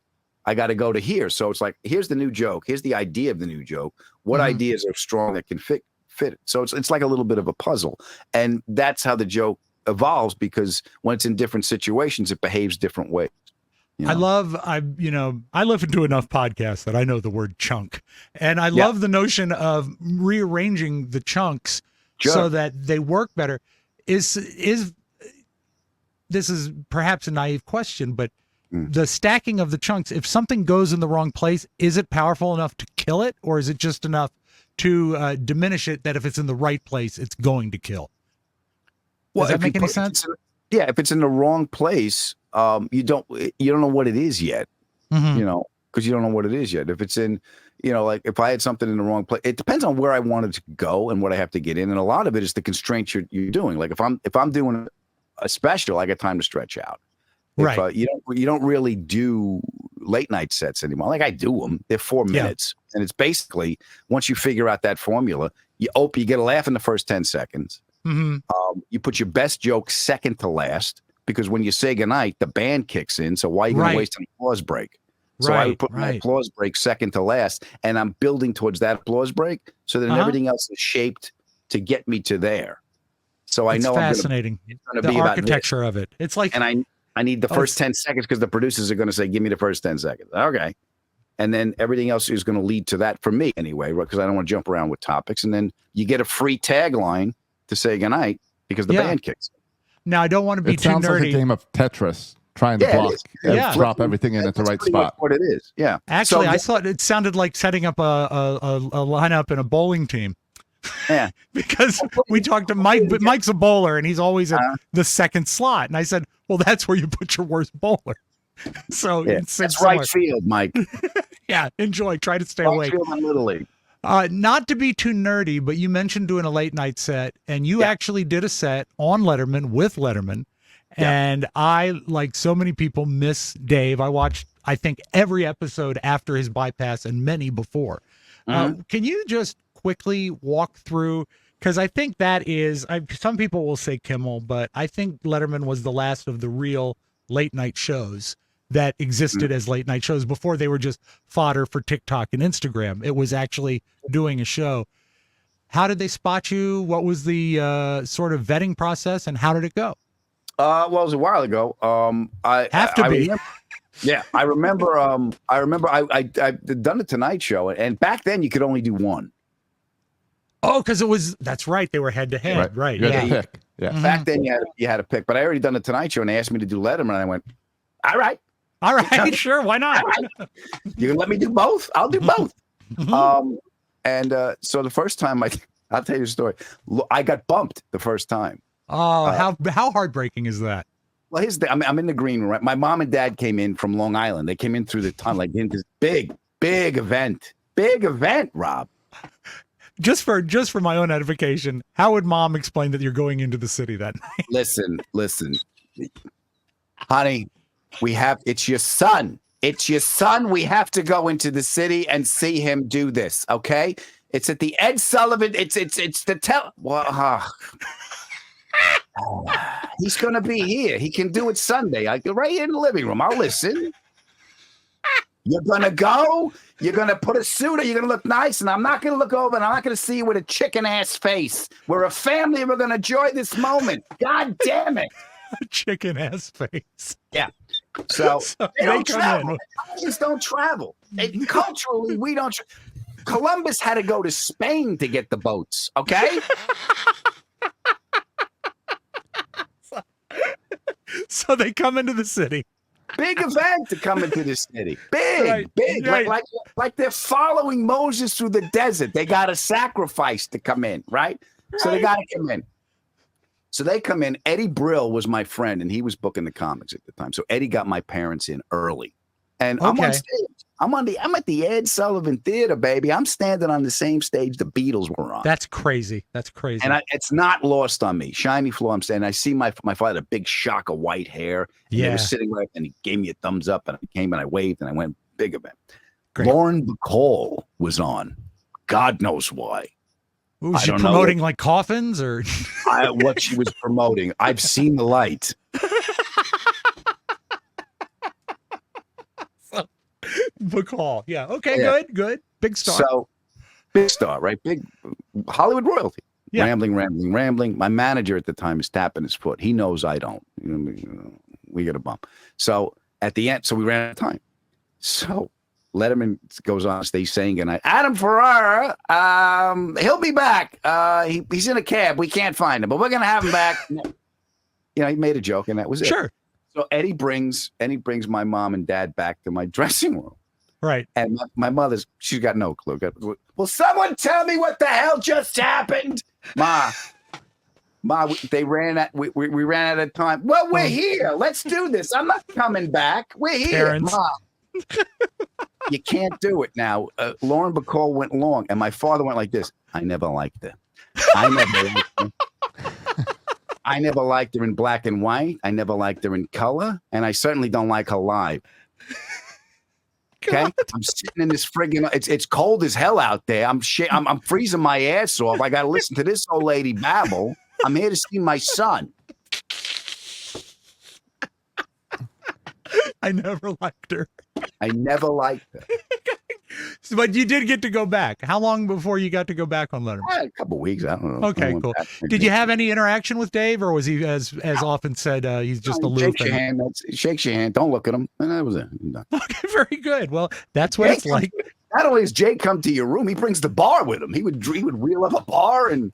I got to go to here. So it's like, here's the new joke. Here's the idea of the new joke. What ideas are strong that can fit it? So it's like a little bit of a puzzle. And that's how the joke evolves, because when it's in different situations, it behaves different ways. I listen to enough podcasts that I know the word chunk. And I love the notion of rearranging the chunks so that they work better. This is perhaps a naive question, but the stacking of the chunks, if something goes in the wrong place, is it powerful enough to kill it, or is it just enough to diminish it that if it's in the right place, it's going to kill? Does that make any sense? yeah, if it's in the wrong place, you don't know what it is yet, because you don't know what it is yet. If it's in, like if I had something in the wrong place, it depends on where I wanted to go and what I have to get in, and a lot of it is the constraints you're doing. Like if I'm doing a special, I got time to stretch out. Right. You don't really do late night sets anymore. Like I do them. They're 4 minutes, and it's basically once you figure out that formula, you get a laugh in the first 10 seconds. You put your best joke second to last because when you say goodnight, the band kicks in. So why are you going to waste an applause break? So I would put my applause break second to last, and I'm building towards that applause break. So then everything else is shaped to get me to there. So I know fascinating. it's going to the be architecture of it. It's like, and I need the first 10 seconds because the producers are going to say, give me the first 10 seconds. Okay. And then everything else is going to lead to that for me anyway, because I don't want to jump around with topics. And then you get a free tagline to say goodnight because the band kicks in. Now, I don't want to be too nerdy. It sounds like a game of Tetris, trying to block and drop everything in at the right spot. What it is. Yeah. Actually, I thought it sounded like setting up a lineup in a bowling team. Yeah. Because we talked to Mike, but Mike's a bowler and he's always at the second slot. And I said, well, that's where you put your worst bowler. So it's right field, Mike. Yeah. Enjoy. Try to stay right awake. Field in Little League. Not to be too nerdy, but you mentioned doing a late night set, and you actually did a set on Letterman with Letterman. And I, like so many people, miss Dave. I watched, I think, every episode after his bypass and many before. Can you just quickly walk through? Because I think that is, some people will say Kimmel, but I think Letterman was the last of the real late night shows that existed as late night shows before they were just fodder for TikTok and Instagram. It was actually doing a show. How did they spot you? What was the sort of vetting process, and how did it go? Well, it was a while ago. I remember I'd done the Tonight Show, and back then you could only do one. Oh, because that's right. They were head to head. Right. You had to pick. Yeah. Back then you had to pick, but I already done the Tonight Show, and they asked me to do Letterman, and I went, all right, sure, why not? You can let me do both. I'll do both. So the first time I'll tell you a story. I got bumped the first time. Oh, how heartbreaking is that? Well, here's the I'm in the green room. Right? My mom and dad came in from Long Island. They came in through the tunnel, like in this big event, Rob. Just for my own edification, how would Mom explain that you're going into the city that night? Listen, honey, it's your son. It's your son. We have to go into the city and see him do this. Okay. It's at the Ed Sullivan. It's the he's going to be here. He can do it Sunday. I go right in the living room. I'll listen. You're going to go. You're going to put a suit on. You're going to look nice. And I'm not going to look over and I'm not going to see you with a chicken ass face. We're a family and we're going to enjoy this moment. God damn it. A chicken ass face. Yeah. So they don't travel. Just don't travel. Culturally, we don't. Columbus had to go to Spain to get the boats. Okay. So they come into the city. Big event to come into the city. Big. Right. Like they're following Moses through the desert. They got a sacrifice to come in, right? So they got to come in. So they come in. Eddie Brill was my friend, and he was booking the comics at the time. So Eddie got my parents in early. And I'm on stage. I'm at the Ed Sullivan Theater, baby. I'm standing on the same stage the Beatles were on. That's crazy. And it's not lost on me. Shiny floor. I'm standing. I see my father, a big shock of white hair. And he was sitting right, and he gave me a thumbs up, and I came and I waved, and I went, big event. Great. Lauren Bacall was on. God knows why. Was she promoting like coffins or what she was promoting? I've seen the light. Bacall. Yeah. Okay. Good. Big star. So big star, right? Big Hollywood royalty. Yeah. Rambling. My manager at the time is tapping his foot. He knows I don't. We get a bump. So at the end, we ran out of time. So Letterman goes on stage saying goodnight. Adam Ferrara, he'll be back. He's in a cab. We can't find him, but we're gonna have him back. He made a joke, and that was it. Sure. So Eddie brings my mom and dad back to my dressing room. Right. And my she's got no clue. Will someone tell me what the hell just happened? Ma, Ma, they ran out. We ran out of time. Well, we're here. Let's do this. I'm not coming back. We're here, Parents. Mom. You can't do it now. Lauren Bacall went long, and my father went like this. I never liked her. I never liked her in black and white. I never liked her in color, and I certainly don't like her live. Okay, I'm sitting in this friggin'. It's cold as hell out there. I'm freezing my ass off. I got to listen to this old lady babble. I'm here to see my son. I never liked her. I never liked her. But you did get to go back. How long before you got to go back on Letterman? A couple weeks. I don't know. Okay, cool. Did you have any interaction with Dave, or was he, as often said, he's just aloof? Shakes your hand. Don't look at him. And that was it. Okay, very good. Well, that's what it's like. Not only does Jake come to your room, he brings the bar with him. He would reel up a bar and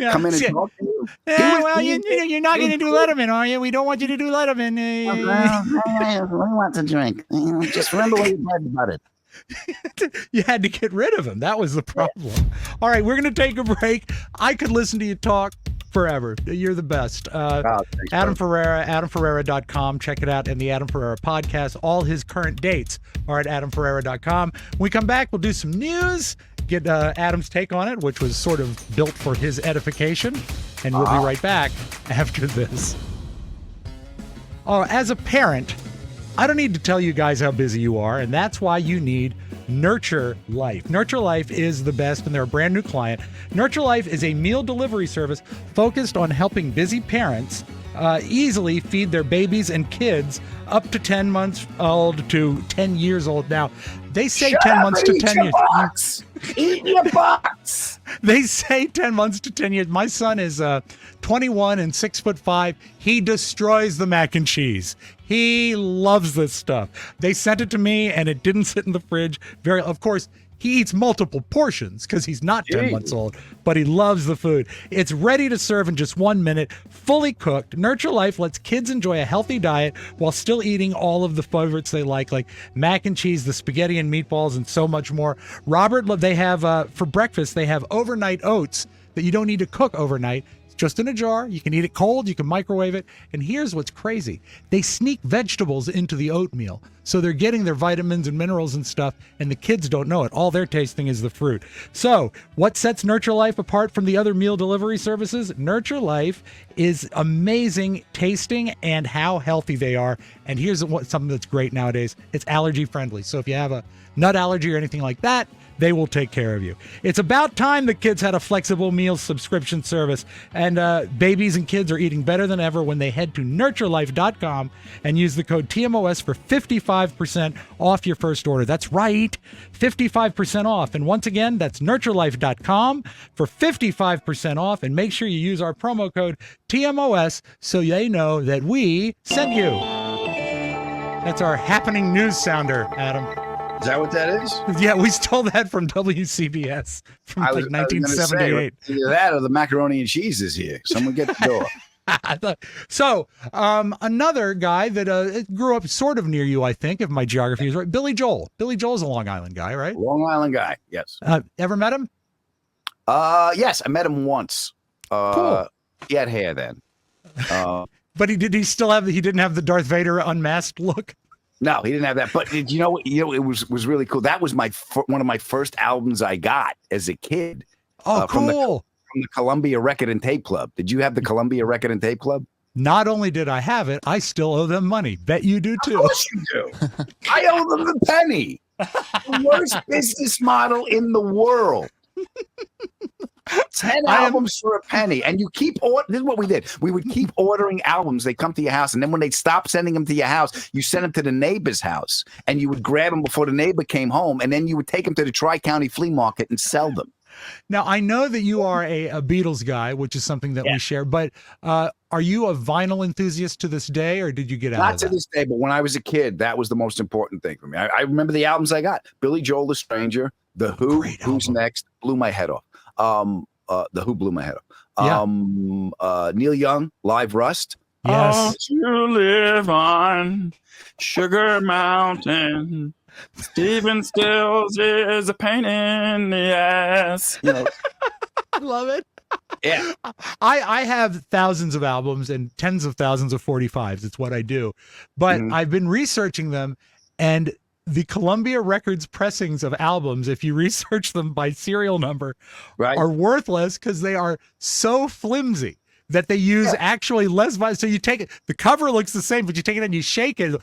come in and talk to you. Yeah, well, you're not going to do Letterman, are you? We don't want you to do Letterman. We want to drink. Just remember what you said about it. You had to get rid of him. That was the problem. All right, we're going to take a break. I could listen to you talk forever. You're the best. Thanks, Adam Ferrara, AdamFerrara.com. Check it out. And the Adam Ferrara podcast. All his current dates are at AdamFerrara.com. When we come back, we'll do some news, get Adam's take on it, which was sort of built for his edification. And we'll be right back after this. As a parent, I don't need to tell you guys how busy you are, and that's why you need Nurture Life. Nurture Life is the best, and they're a brand new client. Nurture Life is a meal delivery service focused on helping busy parents easily feed their babies and kids up to 10 months old to 10 years old. Now, they say 10 months to 10 years. Eat your box. They say 10 months to 10 years. My son is 21 and 6'5". He destroys the mac and cheese. He loves this stuff. They sent it to me, and it didn't sit in the fridge. Of course, he eats multiple portions because he's not 10 months old, but he loves the food. It's ready to serve in just 1 minute, fully cooked. Nurture Life lets kids enjoy a healthy diet while still eating all of the favorites they like mac and cheese, the spaghetti and meatballs, and so much more. Robert, they have, for breakfast, they have overnight oats that you don't need to cook overnight. Just in a jar. You can eat it cold. You can microwave it. And here's what's crazy. They sneak vegetables into the oatmeal. So they're getting their vitamins and minerals and stuff, and the kids don't know it. All they're tasting is the fruit. So what sets Nurture Life apart from the other meal delivery services? Nurture Life is amazing tasting and how healthy they are. And here's something that's great nowadays. It's allergy friendly. So if you have a nut allergy or anything like that, they will take care of you. It's about time the kids had a flexible meal subscription service, and babies and kids are eating better than ever when they head to nurturelife.com and use the code TMOS for 55% off your first order. That's right, 55% off. And once again, that's nurturelife.com for 55% off, and make sure you use our promo code TMOS so they know that we sent you. That's our happening news sounder, Adam. Is that what that is? Yeah, we stole that from WCBS from 1978. Either that or the macaroni and cheese is here. Someone get the door. So, another guy that grew up sort of near you, I think, if my geography is right, Billy Joel. Billy Joel's a Long Island guy, right? Long Island guy, yes. Ever met him? Yes, I met him once. Cool. He had hair then. But he didn't have the Darth Vader unmasked look? No, he didn't have that. But it was really cool. That was one of my first albums I got as a kid. Oh, cool. From the Columbia Record and Tape Club. Did you have the Columbia Record and Tape Club? Not only did I have it, I still owe them money. Bet you do too. Of course you do. I owe them the penny. The worst business model in the world. 10 albums for a penny, and you keep this is what we did. We would keep ordering albums. They come to your house, and then when they stop sending them to your house, you send them to the neighbor's house, and you would grab them before the neighbor came home, and then you would take them to the Tri-County Flea Market and sell them. Now, I know that you are a Beatles guy, which is something that we share, but are you a vinyl enthusiast to this day, or did you get out of that? Not to this day, but when I was a kid, that was the most important thing for me. I remember the albums I got. Billy Joel, The Stranger, The Who, Who's Next, blew my head off. The Who blew my head off. Neil Young, Live Rust. Yes. You live on Sugar Mountain. Stephen Stills is a pain in the ass. I love it. Yeah. I have thousands of albums and tens of thousands of 45s. It's what I do. But I've been researching them, and the Columbia Records pressings of albums, if you research them by serial number, Right. are worthless because they are so flimsy that they use actually less vinyl. So you take it, the cover looks the same, but you take it and you shake it.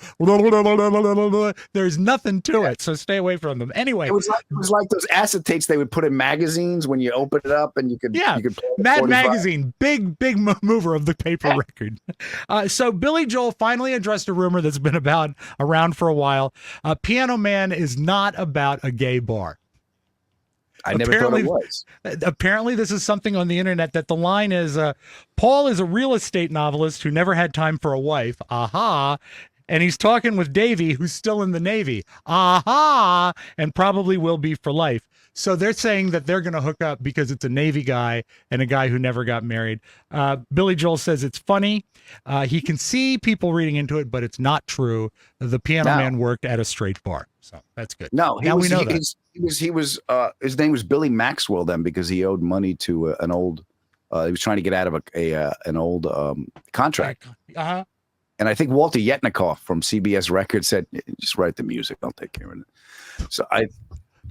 There's nothing to it. So stay away from them. Anyway, It was like those acetates they would put in magazines when you open it up and you could play Mad 45. Magazine, big mover of the paper record. So Billy Joel finally addressed a rumor that's been around for a while. Piano Man is not about a gay bar. I never thought it was. Apparently, this is something on the internet that the line is, Paul is a real estate novelist who never had time for a wife. Aha. And he's talking with Davey, who's still in the Navy. Aha. And probably will be for life. So they're saying that they're going to hook up because it's a Navy guy and a guy who never got married. Billy Joel says it's funny. He can see people reading into it, but it's not true. The Piano Man worked at a straight bar. So that's good. No, we know that. He was his name was Billy Maxwell then because he owed money to an old he was trying to get out of an old contract. Uh-huh. And I think Walter Yetnikoff from CBS Records said, just write the music, I'll take care of it. So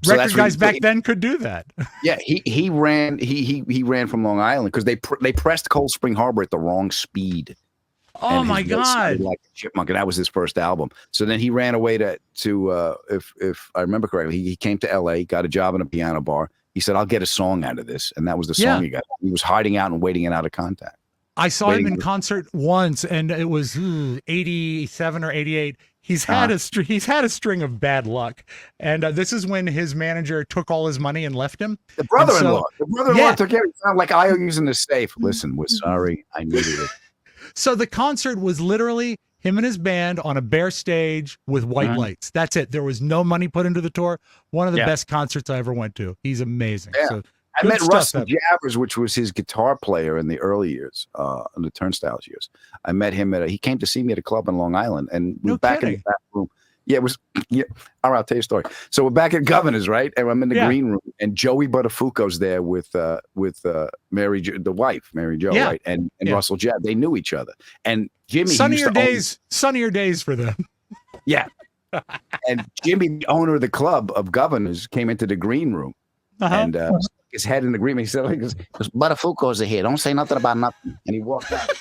record guys back then could do that. Yeah, he ran from Long Island because they pressed Cold Spring Harbor at the wrong speed. Oh my God! Like a chipmunk, and that was his first album. So then he ran away to if I remember correctly, he came to L.A., got a job in a piano bar. He said, "I'll get a song out of this," and that was the song he got. He was hiding out and waiting it out of contact. I saw him in concert once, and it was 87 or 88. He's had a string of bad luck, and this is when his manager took all his money and left him. The brother-in-law took care of it. Sounded like IOUs in the safe. Listen, we're sorry, I needed it. So the concert was literally him and his band on a bare stage with white lights. That's it. There was no money put into the tour. One of the best concerts I ever went to. He's amazing. Yeah. So I met Russell Javers, which was his guitar player in the early years, in the Turnstiles years. I met him he came to see me at a club in Long Island, and we were back in the back room. Yeah, it was. Yeah, all right, I'll tell you a story. So we're back at Governor's, right? And I'm in the green room, and Joey Buttafuoco's there with Mary, the wife, Mary Jo, right? And Russell Jabb. They knew each other. And Jimmy, sunnier days for them. Yeah. And Jimmy, the owner of the club of Governors, came into the green room and his head in the green room. He said, "Buttafuoco's are here. Don't say nothing about nothing." And he walked out.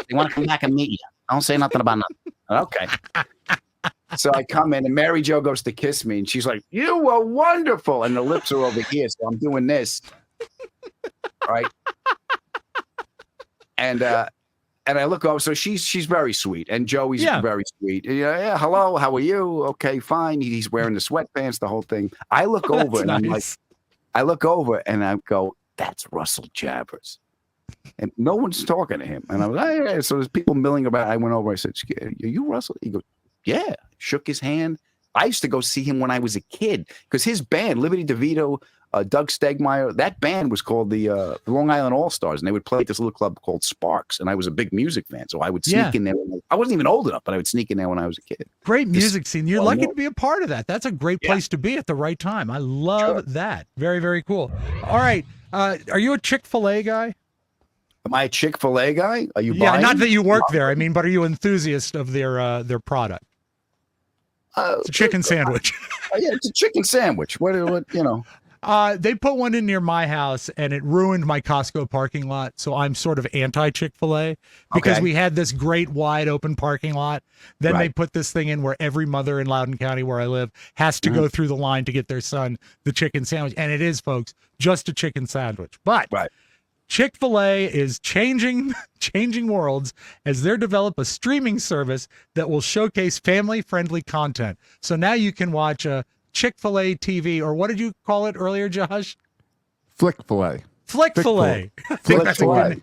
They want to come back and meet you. Don't say nothing about nothing. Okay. So I come in and Mary Jo goes to kiss me and she's like, "You were wonderful." And the lips are over here. So I'm doing this. Right. And I look over. So she's very sweet. And Joey's very sweet. Yeah. Hello. How are you? Okay, fine. He's wearing the sweatpants, the whole thing. I look over and I'm like, I go, "That's Russell Javers." And no one's talking to him. And I was like, "Hey." So there's people milling about. I went over. I said, "Are you Russell?" He goes, "Yeah." Shook his hand. I used to go see him when I was a kid because his band, Liberty DeVito, Doug Stegmeyer, that band was called the Long Island All-Stars, and they would play at this little club called Sparks. And I was a big music fan, so I would sneak in there. I wasn't even old enough, but I would sneak in there when I was a kid. Great music scene. You're lucky to be a part of that. That's a great place to be at the right time. I love that. Very, very cool. All right. Are you a Chick-fil-A guy? Am I a Chick-fil-A guy? Are you buying? Yeah, not that you work there. I mean, but are you an enthusiast of their product? It's a chicken sandwich. Yeah, it's a chicken sandwich. What you know? They put one in near my house, and it ruined my Costco parking lot. So I'm sort of anti-Chick-fil-A because we had this great wide open parking lot. Then they put this thing in where every mother in Loudoun County, where I live, has to go through the line to get their son the chicken sandwich. And it is, folks, just a chicken sandwich. But Chick-fil-A is changing worlds as they develop a streaming service that will showcase family-friendly content. So now you can watch Chick-fil-A TV, or what did you call it earlier, Josh? Flick-fil-A. Flick-fil-A. Flick-fil-A.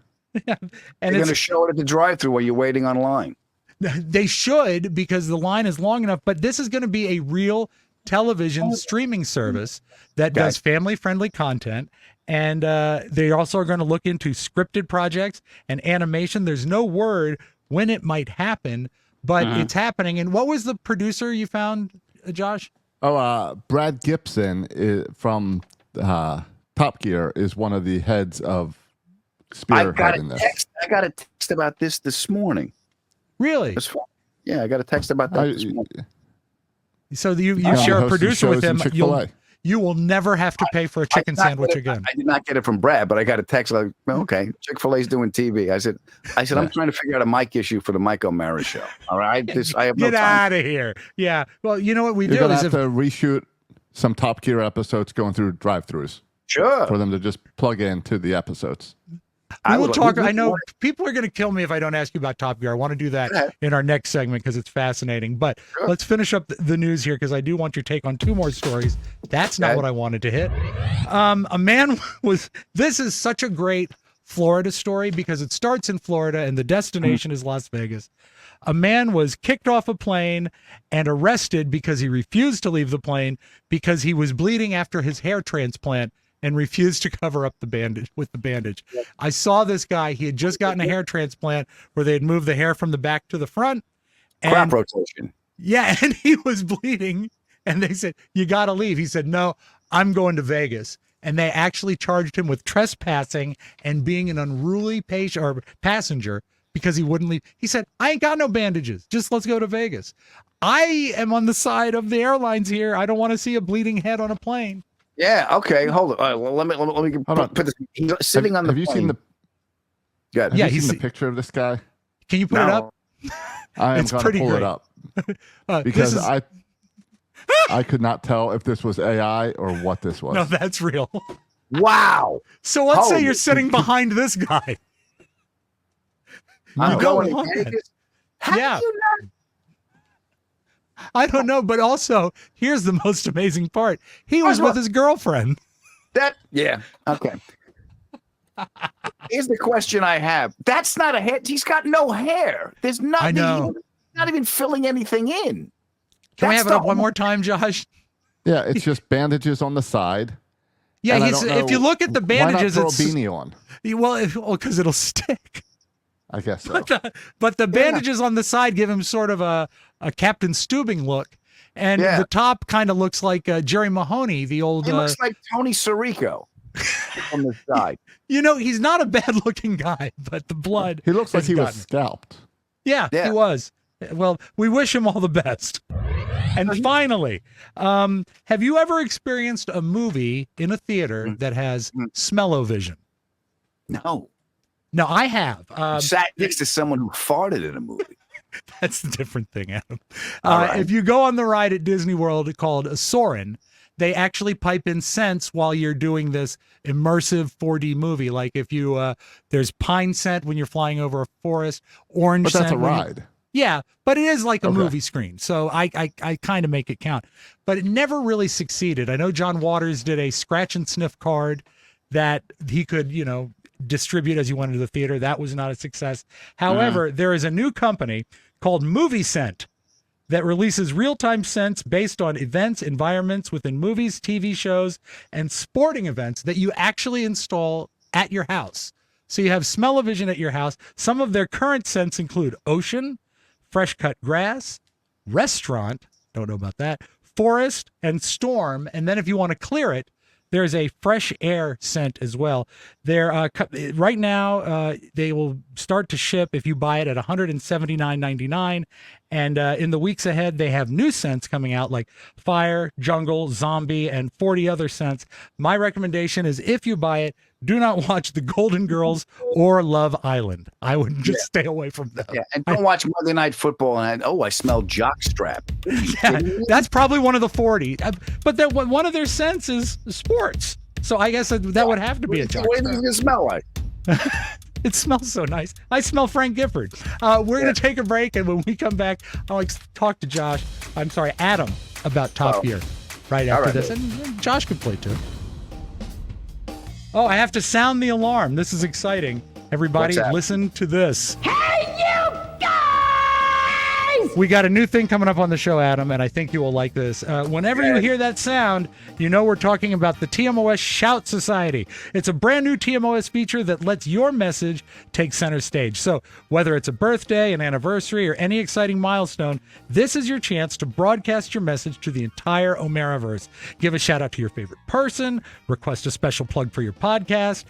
Yeah. And they're going to show it at the drive-thru while you're waiting online. They should, because the line is long enough, but this is going to be a real television streaming service that does family-friendly content. And they also are going to look into scripted projects and animation. There's no word when it might happen, but it's happening. And what was the producer you found, Josh? Oh, Brad Gibson from Top Gear is one of the heads of I got spearheading this. I got a text about this morning. Really? It's fun. Yeah, I got a text about that this morning. So you Yeah, he share a hosts producer with shows in him. Chick-fil-A. You will never have to pay for a chicken sandwich again. I did not get it from Brad, but I got a text like, okay, Chick-fil-A's doing TV. I said, I'm trying to figure out a mic issue for the Mike O'Mara show. All right, I have no Get time. out of here. Yeah. Well, you know what we You're do gonna is have to reshoot some Top Gear episodes going through drive-thrus Sure. for them to just plug into the episodes. we will talk. I know people are going to kill me if I don't ask you about Top Gear. I want to do that Okay. in our next segment because it's fascinating. But let's finish up the news here because I do want your take on two more stories. That's not what I wanted to hit. A man this is such a great Florida story because it starts in Florida and the destination is Las Vegas. A man was kicked off a plane and arrested because he refused to leave the plane because he was bleeding after his hair transplant and refused to cover up the bandage with the bandage. I saw this guy. He had just gotten a hair transplant where they had moved the hair from the back to the front. Crop rotation. Yeah, and he was bleeding. And they said, "You got to leave." He said, "No, I'm going to Vegas." And they actually charged him with trespassing and being an unruly patient or passenger because he wouldn't leave. He said, "I ain't got no bandages. Just let's go to Vegas." I am on the side of the airlines here. I don't want to see a bleeding head on a plane. Yeah. Okay. Hold on. All right, well, let me put this. He's sitting on the. Have you seen the? Good. Have you seen the picture of this guy? Can you put it up? I am It's going to pretty pull great. it up because I could not tell if this was AI or what this was. No, that's real. Wow. So let's say Holy- you're sitting behind this guy. I'm You going don't want to it. Vegas. How Yeah. do you not? I don't know, but also here's the most amazing part. He was with his girlfriend. Yeah. Okay. Here's the question I have. That's not a head. He's got no hair. There's nothing. I know. He's not even filling anything in. Can we That's have it the up one whole- more time, Josh? Yeah, it's just bandages on the side. Yeah, and I he's, don't if you know- look at the bandages, why not it's throw a beanie on. well, because it'll stick. I guess so. But the bandages on the side give him sort of a Captain Steubing look, and the top kind of looks like Jerry Mahoney, the old. He looks like Tony Sirico on the side. You know, he's not a bad-looking guy, but the blood. He looks like has he was gotten him. scalped. Yeah, he was. Well, we wish him all the best. And finally, have you ever experienced a movie in a theater that has smell-o-vision? No. No, I have. Sat next to someone who farted in a movie. That's a different thing, Adam. All right. If you go on the ride at Disney World called Soarin', they actually pipe in scents while you're doing this immersive 4D movie. Like if you, there's pine scent when you're flying over a forest, orange But that's scent. a ride. Yeah, but it is like a Okay. movie screen. So I kind of make it count. But it never really succeeded. I know John Waters did a scratch and sniff card that he could, distribute as you went into the theater. That was not a success. However, there is a new company called Movie Scent that releases real-time scents based on events, environments within movies, TV shows, and sporting events that you actually install at your house. So you have smell-o-vision at your house. Some of their current scents include ocean, fresh cut grass, restaurant, don't know about that, forest, and storm. And then if you want to clear it, there's a fresh air scent as well. They're right now they will start to ship if you buy it at $179.99, and in the weeks ahead they have new scents coming out like fire, jungle, zombie, and 40 other scents. My recommendation is if you buy it, do not watch The Golden Girls or Love Island. I would just stay away from them. Yeah, and don't watch Monday Night Football. And I smell jockstrap. Yeah, that's probably one of the 40. But then one of their scents is sports. So I guess that would have to be a What do you think it smell like? It smells so nice. I smell Frank Gifford. We're going to take a break, and when we come back, I'll talk to Adam about Top Gear right after this. And Josh could play too. Oh, I have to sound the alarm. This is exciting. Everybody, listen to this. Hey, you guys! We got a new thing coming up on the show, Adam, and I think you will like this. Whenever you hear that sound, you know we're talking about the TMOS Shout Society. It's a brand new TMOS feature that lets your message take center stage. So whether it's a birthday, an anniversary, or any exciting milestone, this is your chance to broadcast your message to the entire Omeraverse. Give a shout out to your favorite person, request a special plug for your podcast.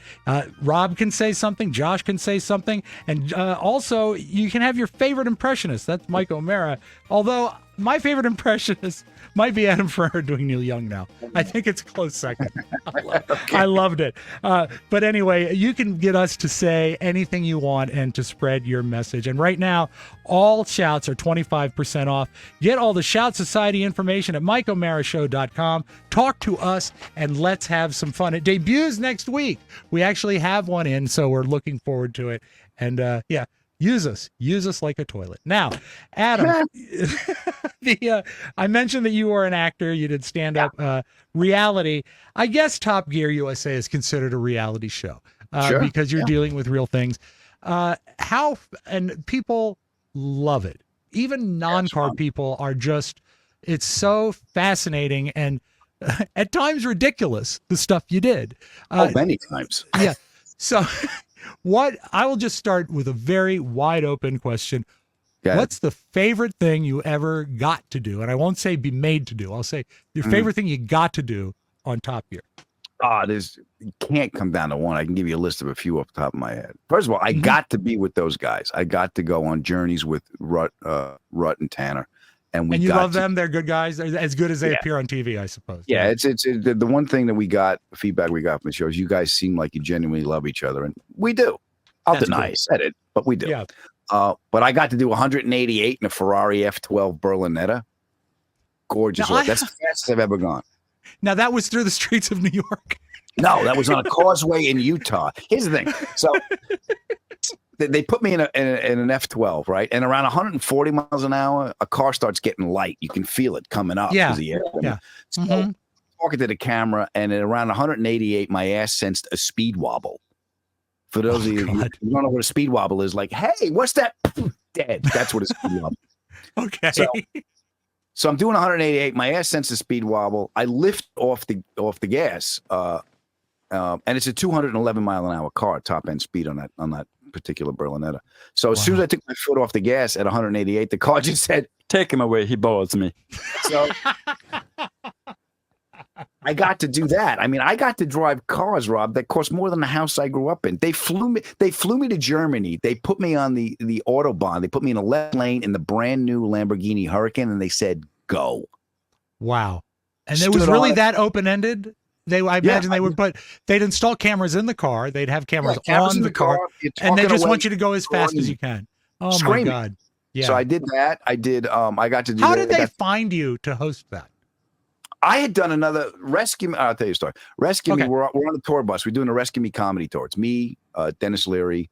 Rob can say something, Josh can say something, and also you can have your favorite impressionist. That's Mike O'Mara. Although my favorite impressionist might be Adam Ferrara doing Neil Young now. I think it's a close second. I loved it. But anyway, you can get us to say anything you want and to spread your message. And right now, all shouts are 25% off. Get all the Shout Society information at MikeO'MaraShow.com. Talk to us and let's have some fun. It debuts next week. We actually have one in, so we're looking forward to it. And yeah. Use us like a toilet. Now, Adam, I mentioned that you were an actor. You did stand-up reality. I guess Top Gear USA is considered a reality show because you're dealing with real things. And people love it. Even non-car people are just, it's so fascinating and at times ridiculous, the stuff you did. Many times. Yeah. So... I will just start with a very wide open question. What's the favorite thing you ever got to do? And I won't say be made to do. I'll say your favorite thing you got to do on Top Gear. You can't come down to one. I can give you a list of a few off the top of my head. First of all, I got to be with those guys. I got to go on journeys with Rut and Tanner. And you love them. They're good guys. They're as good as they appear on TV, I suppose. Yeah, it's the one thing that feedback we got from the show is you guys seem like you genuinely love each other, and we do. I'll deny I said it, but we do. Yeah. But I got to do 188 in a Ferrari F12 Berlinetta. Gorgeous. That's the fastest I've ever gone. Now that was through the streets of New York. No, that was on a causeway in Utah. Here's the thing. So they put me in an F12, right? And around 140 miles an hour, a car starts getting light. You can feel it coming up. Yeah. So talking to the camera, and at around 188, my ass sensed a speed wobble. For those of you who don't know what a speed wobble is, like, hey, what's that? Dead. That's what a speed wobble. Okay. So I'm doing 188. My ass senses speed wobble. I lift off the gas, and it's a 211 mile an hour car, top end speed on that particular Berlinetta. So as soon as I took my foot off the gas at 188, the car just said, "Take him away. He bores me." So I got to do that. I mean, I got to drive cars, Rob, that cost more than the house I grew up in. They flew me to Germany. They put me on the Autobahn. They put me in a left lane in the brand new Lamborghini Hurricane, and they said, "Go." Wow. And it was really that open-ended? I imagine they'd install cameras in the car. They'd have cameras on the car, and they just want you to go as fast as you can. Oh screaming. My God. Yeah. So I did that. I got to do How did they find you to host that? I had done another Rescue Me. I'll tell you a story. Rescue Me. We're on the tour bus. We're doing a Rescue Me comedy tour. It's me, Dennis Leary,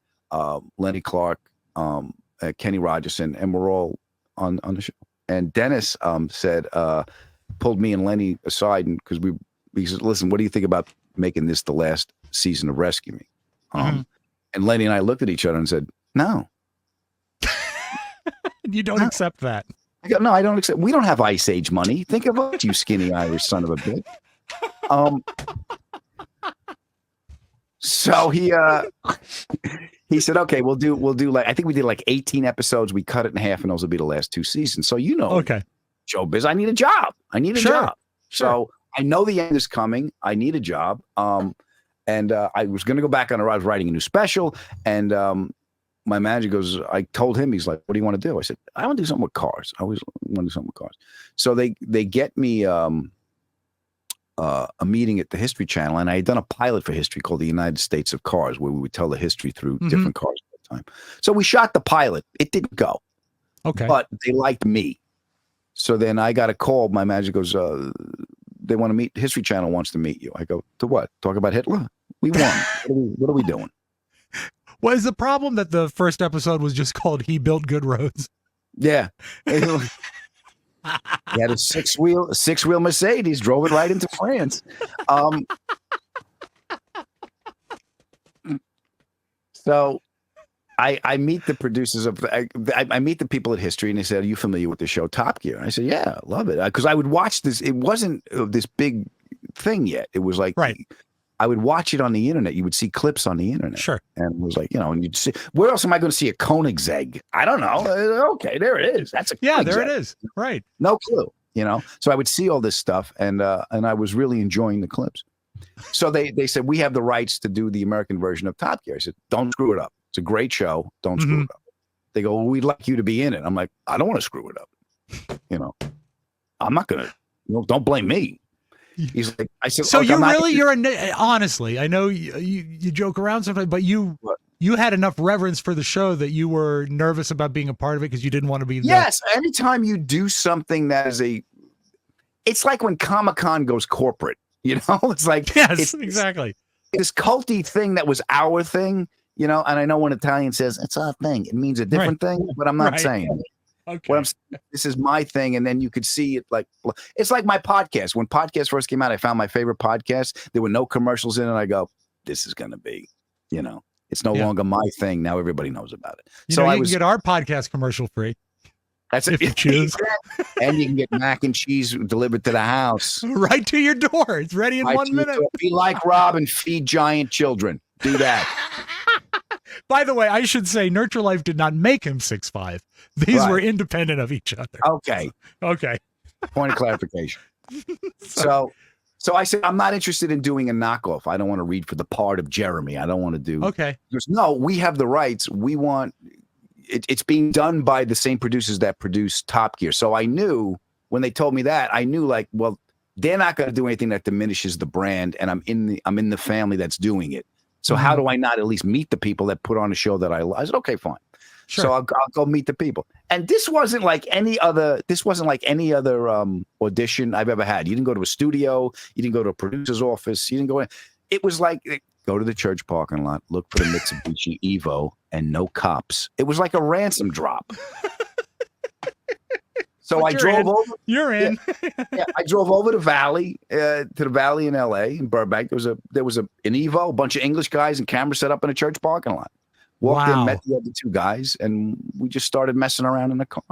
Lenny Clark, Kenny Rogerson, and we're all on the show. And Dennis pulled me and Lenny aside, and he said, "Listen, what do you think about making this the last season of Rescue Me?" And Lenny and I looked at each other and said, "No." You don't accept that. I go, "No, I don't accept. We don't have Ice Age money. Think of us, you skinny Irish son of a bitch." So he said, "Okay, we'll do like, I think we did like 18 episodes. We cut it in half, and those will be the last 2 seasons." So showbiz, I need a job. Job. So I know the end is coming. I need a job. And I was going to go back on. I was writing a new special, and my manager goes, I told him, he's like, "What do you want to do?" I said, "I want to do something with cars. I always want to do something with cars." So they get me a meeting at the History Channel, and I had done a pilot for History called The United States of Cars, where we would tell the history through different cars at the time. So we shot the pilot. It didn't go. Okay. But they liked me. So then I got a call. My manager goes, "They want to meet. History Channel wants to meet you." I go, "To what? Talk about Hitler? We won. What are we doing?" Was the problem that the first episode was just called "He Built Good Roads"? Yeah. He had a six-wheel Mercedes, drove it right into France. So I meet the producers of I meet the people at History, and they said, "Are you familiar with the show Top Gear?" And I said, "Yeah, I love it," because I would watch this. It wasn't this big thing yet. It was like I would watch it on the internet. You would see clips on the internet, Sure, and it was like and you'd see where else am I going to see a Koenigsegg? I don't know. Okay, there it is. That's a there Koenigsegg. it is. Right, no clue. So I would see all this stuff, and I was really enjoying the clips. So they said, we have the rights to do the American version of Top Gear. I said, don't screw it up. It's a great show. Don't screw it up. They go, well, we'd like you to be in it. I'm like, I don't want to screw it up. I'm not going to, don't blame me. He's like, I said, so honestly, I know you joke around sometimes, but you had enough reverence for the show that you were nervous about being a part of it because you didn't want to be. Yes. Anytime you do something that is it's like when Comic-Con goes corporate. It's like exactly this culty thing that was our thing, and I know when Italian says it's our thing, it means a different thing, but I'm not saying it. Okay. What I'm saying, this is my thing, and then you could see it it's like my podcast. When podcast first came out, I found my favorite podcast. There were no commercials in it. I go, this is going to be, it's no longer my thing. Now everybody knows about it. You can get our podcast commercial free. That's if you choose. And you can get mac and cheese delivered to the house. Right to your door. It's ready in 1 minute. Be like Robb and feed giant children. Do that. By the way, I should say Nurture Life did not make him 6'5". These were independent of each other. Okay. Point of clarification. So I said, I'm not interested in doing a knockoff. I don't want to read for the part of Jeremy. I don't want to do. Okay. He goes, no, we have the rights. We want. It's being done by the same producers that produce Top Gear. So I knew when they told me that, I knew they're not going to do anything that diminishes the brand, and I'm in the family that's doing it. So how do I not at least meet the people that put on a show that I love? I said, okay, fine. Sure. So I'll go meet the people. And this wasn't like any other. Audition I've ever had. You didn't go to a studio. You didn't go to a producer's office. You didn't go in. It was like go to the church parking lot, look for the Mitsubishi Evo, and no cops. It was like a ransom drop. So I drove over. You're in. I drove over to the Valley in L.A. in Burbank. There was an Evo, a bunch of English guys and cameras set up in a church parking lot. Walked in, met the other two guys, and we just started messing around in the car.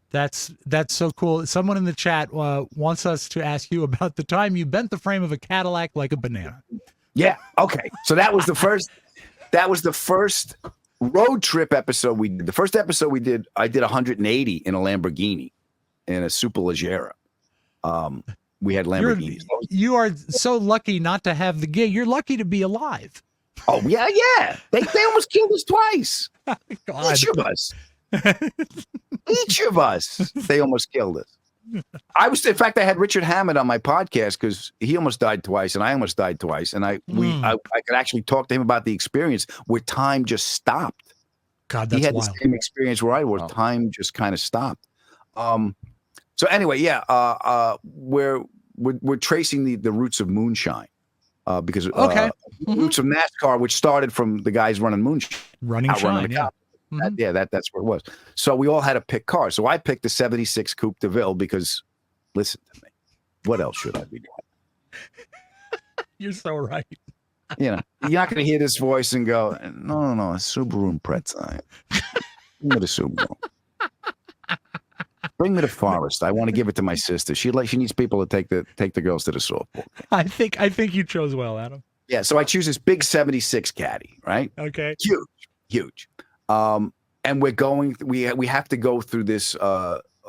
That's so cool. Someone in the chat wants us to ask you about the time you bent the frame of a Cadillac like a banana. Yeah. Okay. So that was the first. That was the first road trip episode we did. The first episode we did, I did 180 in a Lamborghini, in a Superleggera. We had Lamborghinis. You are so lucky not to have the gig. You're lucky to be alive. Oh yeah. They almost killed us twice. God. Each of us. They almost killed us. In fact, I had Richard Hammond on my podcast because he almost died twice and I almost died twice. And I could actually talk to him about the experience where time just stopped. God, that's he had wild. the same experience where I was. Oh. Time just kind of stopped. So anyway, we're tracing the roots of moonshine because roots of NASCAR, which started from the guys running moonshine. That's where it was. So we all had to pick cars. So I picked the 76 Coupe de Ville because, listen to me, what else should I be doing? You're so right. You're not going to hear this voice and go, no, a Subaru Impreza. Bring me the Subaru. Bring me the Forest. I want to give it to my sister. She needs people to take the girls to the softball. I think you chose well, Adam. Yeah. So I choose this big 76 Caddy, right? Okay. Huge. And we have to go through this,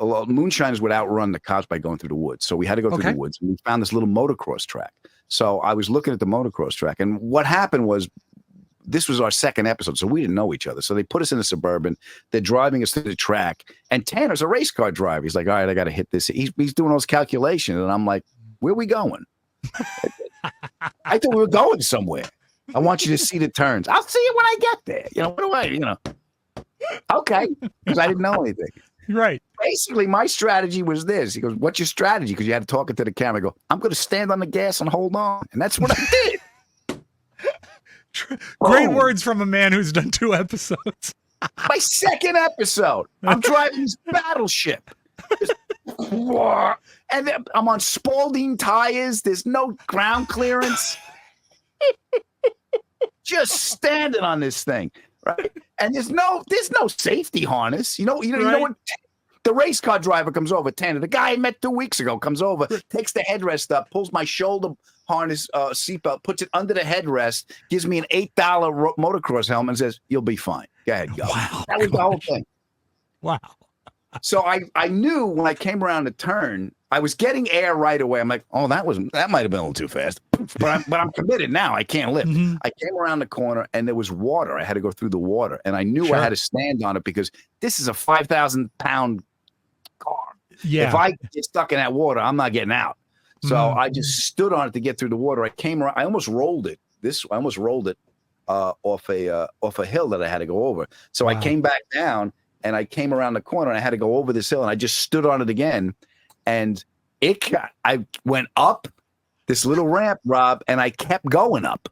moonshiners would outrun the cops by going through the woods. So we had to go through the woods, and we found this little motocross track. So I was looking at the motocross track, and what happened was, this was our second episode, so we didn't know each other. So they put us in a Suburban. They're driving us to the track, and Tanner's a race car driver. He's like, all right, I got to hit this. He's doing those calculations, and I'm like, where are we going? I thought we were going somewhere. I want you to see the turns. I'll see it when I get there. What do I. Okay, because I didn't know anything. Right. Basically, my strategy was this. He goes, what's your strategy? Because you had to talk it to the camera. I go, I'm going to stand on the gas and hold on. And that's what I did. Great words from a man who's done 2 episodes. My second episode. I'm driving this battleship. And I'm on Spalding tires. There's no ground clearance. Just standing on this thing. right? And there's no safety harness. You know Right. what? The race car driver comes over, Tanner. The guy I met 2 weeks ago comes over, takes the headrest up, pulls my shoulder harness seatbelt, puts it under the headrest, gives me an $8 motocross helmet, and says, "You'll be fine. Go ahead, go." Wow. That was the whole thing. Wow. So I knew when I came around the turn, I was getting air right away. I'm like, oh, that might have been a little too fast, but I'm committed now. I can't lift. Mhm. I came around the corner and there was water. I had to go through the water, and I knew Sure. I had to stand on it because this is a 5,000-pound car. Yeah. If I get stuck in that water, I'm not getting out. So Mhm. I just stood on it to get through the water. I came around. I almost rolled it. I almost rolled it off a hill that I had to go over. So I Wow. came back down and I came around the corner and I had to go over this hill and I just stood on it again. And I went up this little ramp, Rob, and I kept going up.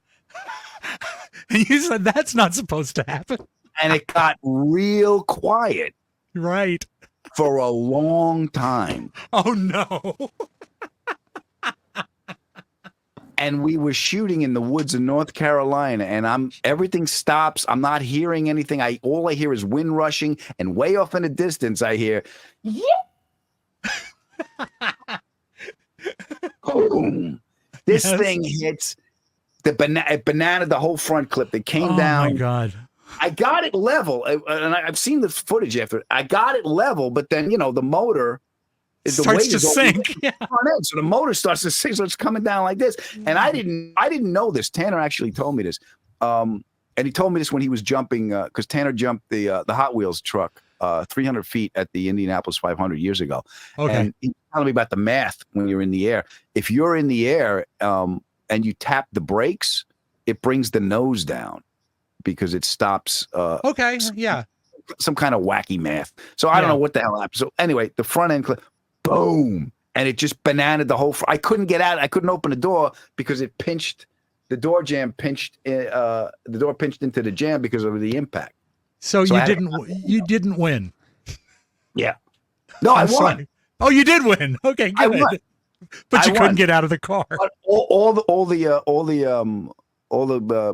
And you said that's not supposed to happen. And it got real quiet Right. for a long time. Oh no. And we were shooting in the woods in North Carolina, and everything stops. I'm not hearing anything. All I hear is wind rushing, and way off in the distance, I hear, yeah. Boom. This Yes. thing hits the banana, the whole front clip that came Oh down. my God. I got it level, and I've seen the footage after. I got it level, but then the motor Starts to is over sink. Yeah. on edge, so the motor starts to sink, so it's coming down like this. And I didn't know this. Tanner actually told me this, and he told me this when he was jumping, because Tanner jumped the Hot Wheels truck 300 feet at the Indianapolis 500 years ago. Okay. And he told me about the math when you're in the air. If you're in the air and you tap the brakes, it brings the nose down because it stops. Okay. Yeah. Some kind of wacky math. So I don't know what the hell happened. So anyway, the front end clip, boom, and it just bananaed the whole. I couldn't get out. I couldn't open the door because it pinched. The door jamb pinched. The door pinched into the jamb because of the impact. So So you I had- didn't win. Yeah. No, I I'm won. sorry. Oh, you did win. Okay, I good. won. But I you couldn't won. get out of the car. But all the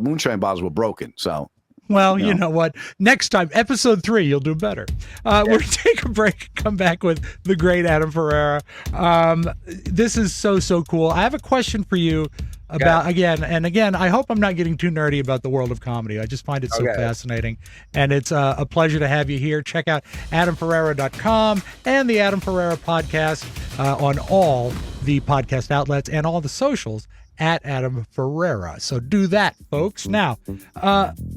moonshine bottles were broken. So Well, No. you know what? Next time, episode 3, you'll do better. We're going to take a break, come back with the great Adam Ferrara. This is so cool. I have a question for you about, again, I hope I'm not getting too nerdy about the world of comedy. I just find it so fascinating. And it's a pleasure to have you here. Check out AdamFerrara.com and the Adam Ferrara podcast on all the podcast outlets and all the socials at Adam Ferrara. So do that, folks. Now,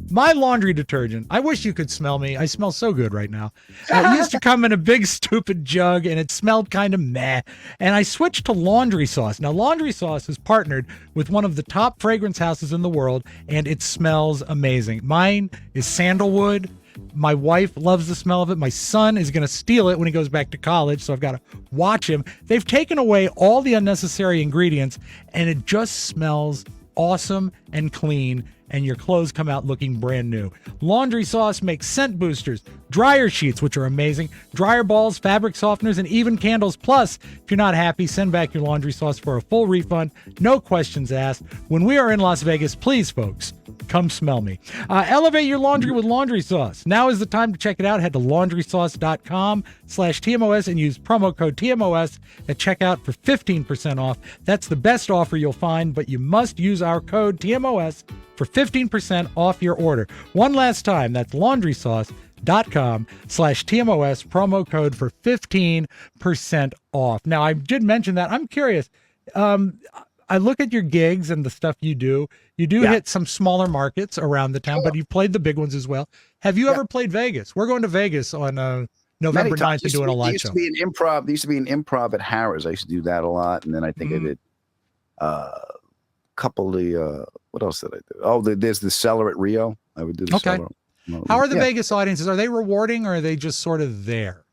my laundry detergent, I wish you could smell me. I smell so good right now. It used to come in a big stupid jug and it smelled kind of meh. And I switched to Laundry Sauce. Now, Laundry Sauce is partnered with one of the top fragrance houses in the world and it smells amazing. Mine is sandalwood. My wife loves the smell of it. My son is going to steal it when he goes back to college, so I've got to watch him. They've taken away all the unnecessary ingredients, and it just smells awesome and clean, and your clothes come out looking brand new. Laundry Sauce makes scent boosters, dryer sheets, which are amazing, dryer balls, fabric softeners, and even candles. Plus, if you're not happy, send back your Laundry Sauce for a full refund. No questions asked. When we are in Las Vegas, please, folks, come smell me. Elevate your laundry with Laundry Sauce. Now is the time to check it out. Head to laundrysauce.com/TMOS and use promo code TMOS at checkout for 15% off. That's the best offer you'll find, but you must use our code TMOS for 15% off your order. One last time, that's laundrysauce.com/TMOS, promo code for 15% off. Now, I did mention that. I'm curious. I look at your gigs and the stuff you do. You do hit some smaller markets around the town, but you've played the big ones as well. Have you ever played Vegas? We're going to Vegas on November 9th and doing a live show. There used to be an improv at Harrah's. I used to do that a lot. And then I think I did a couple of the, what else did I do? Oh, there's the Cellar at Rio. I would do the Cellar. How are the Vegas audiences? Are they rewarding or are they just sort of there?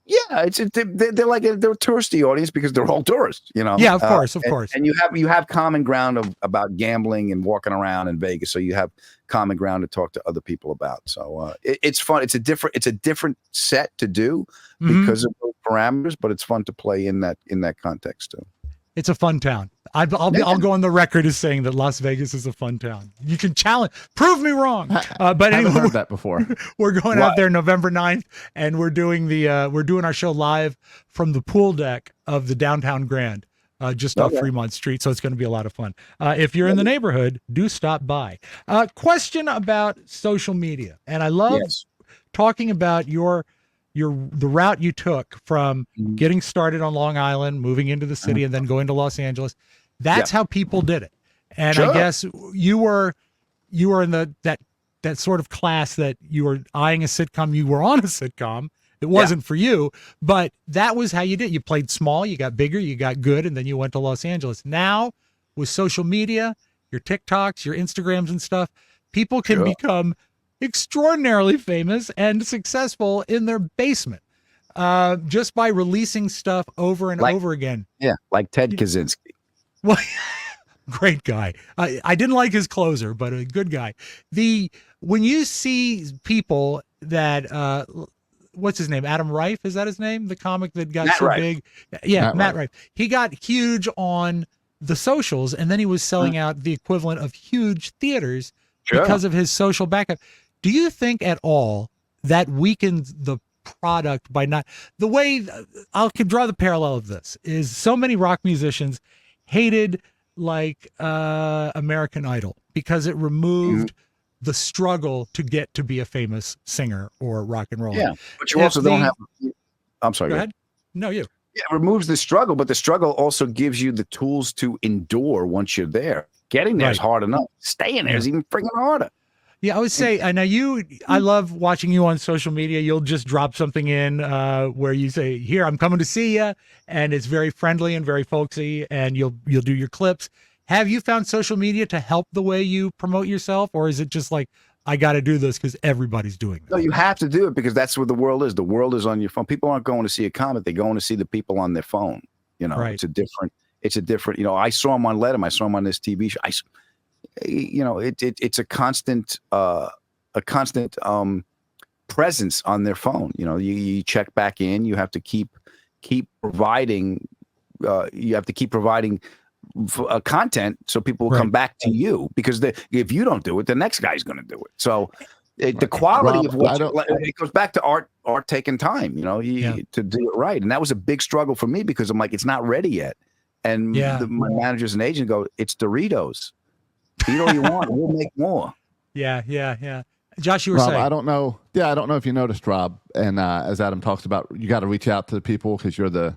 Yeah, they're like they're a touristy audience because they're all tourists, you know. Yeah, of course. And you have common ground about gambling and walking around in Vegas, so you have common ground to talk to other people about. So it's fun. It's a different set to do because of those parameters, but it's fun to play in that context too. It's a fun town. I'll go on the record as saying that Las Vegas is a fun town. You can prove me wrong. But I haven't anyway, heard that before. we're going out there November 9th, and we're doing our show live from the pool deck of the downtown Grand, just off Fremont Street. So it's going to be a lot of fun. If you're in the neighborhood, do stop by. Question about social media, and I love talking about the route you took from getting started on Long Island, moving into the city, and then going to Los Angeles. That's how people did it. And I guess you were in that sort of class that you were eyeing a sitcom. You were on a sitcom. It wasn't for you, but that was how you did. You played small, you got bigger, you got good, and then you went to Los Angeles. Now, with social media, your TikToks, your Instagrams and stuff, people can become extraordinarily famous and successful in their basement, just by releasing stuff over and over again. Yeah, like Ted Kaczynski. Well, great guy. I didn't like his closer, but a good guy. When you see people that what's his name? Adam Rife, is that his name? The comic that got Matt so Rife. big. Yeah, Matt Rife. He got huge on the socials, and then he was selling out the equivalent of huge theaters because of his social backup. Do you think at all that weakens the product by not the way I could draw the parallel of this is so many rock musicians hated like American Idol because it removed the struggle to get to be a famous singer or rock and roll. Yeah, but you also don't have. I'm sorry. Go ahead. No, you. Yeah, it removes the struggle, but the struggle also gives you the tools to endure once you're there. Getting there is hard enough. Staying there is even freaking harder. Yeah, I would say, I love watching you on social media. You'll just drop something in where you say, here, I'm coming to see you. And it's very friendly and very folksy, and you'll do your clips. Have you found social media to help the way you promote yourself? Or is it just like, I got to do this because everybody's doing this? No, you have to do it because that's where the world is. The world is on your phone. People aren't going to see a comic. They're going to see the people on their phone. It's a different, I saw him on Letterman. I saw him on this TV show. It's a constant presence on their phone. You check back in. You have to keep providing. You have to keep providing content so people will come back to you because if you don't do it, the next guy's going to do it. So the quality Rob, of what it goes back to art taking time. To do it right, and that was a big struggle for me because I'm like, it's not ready yet. And my managers and agent go, it's Doritos. Eat all you want. We'll make more. Yeah. Josh, you were Rob, saying. I don't know. Yeah, I don't know if you noticed, Rob. And as Adam talks about, you got to reach out to the people because you're the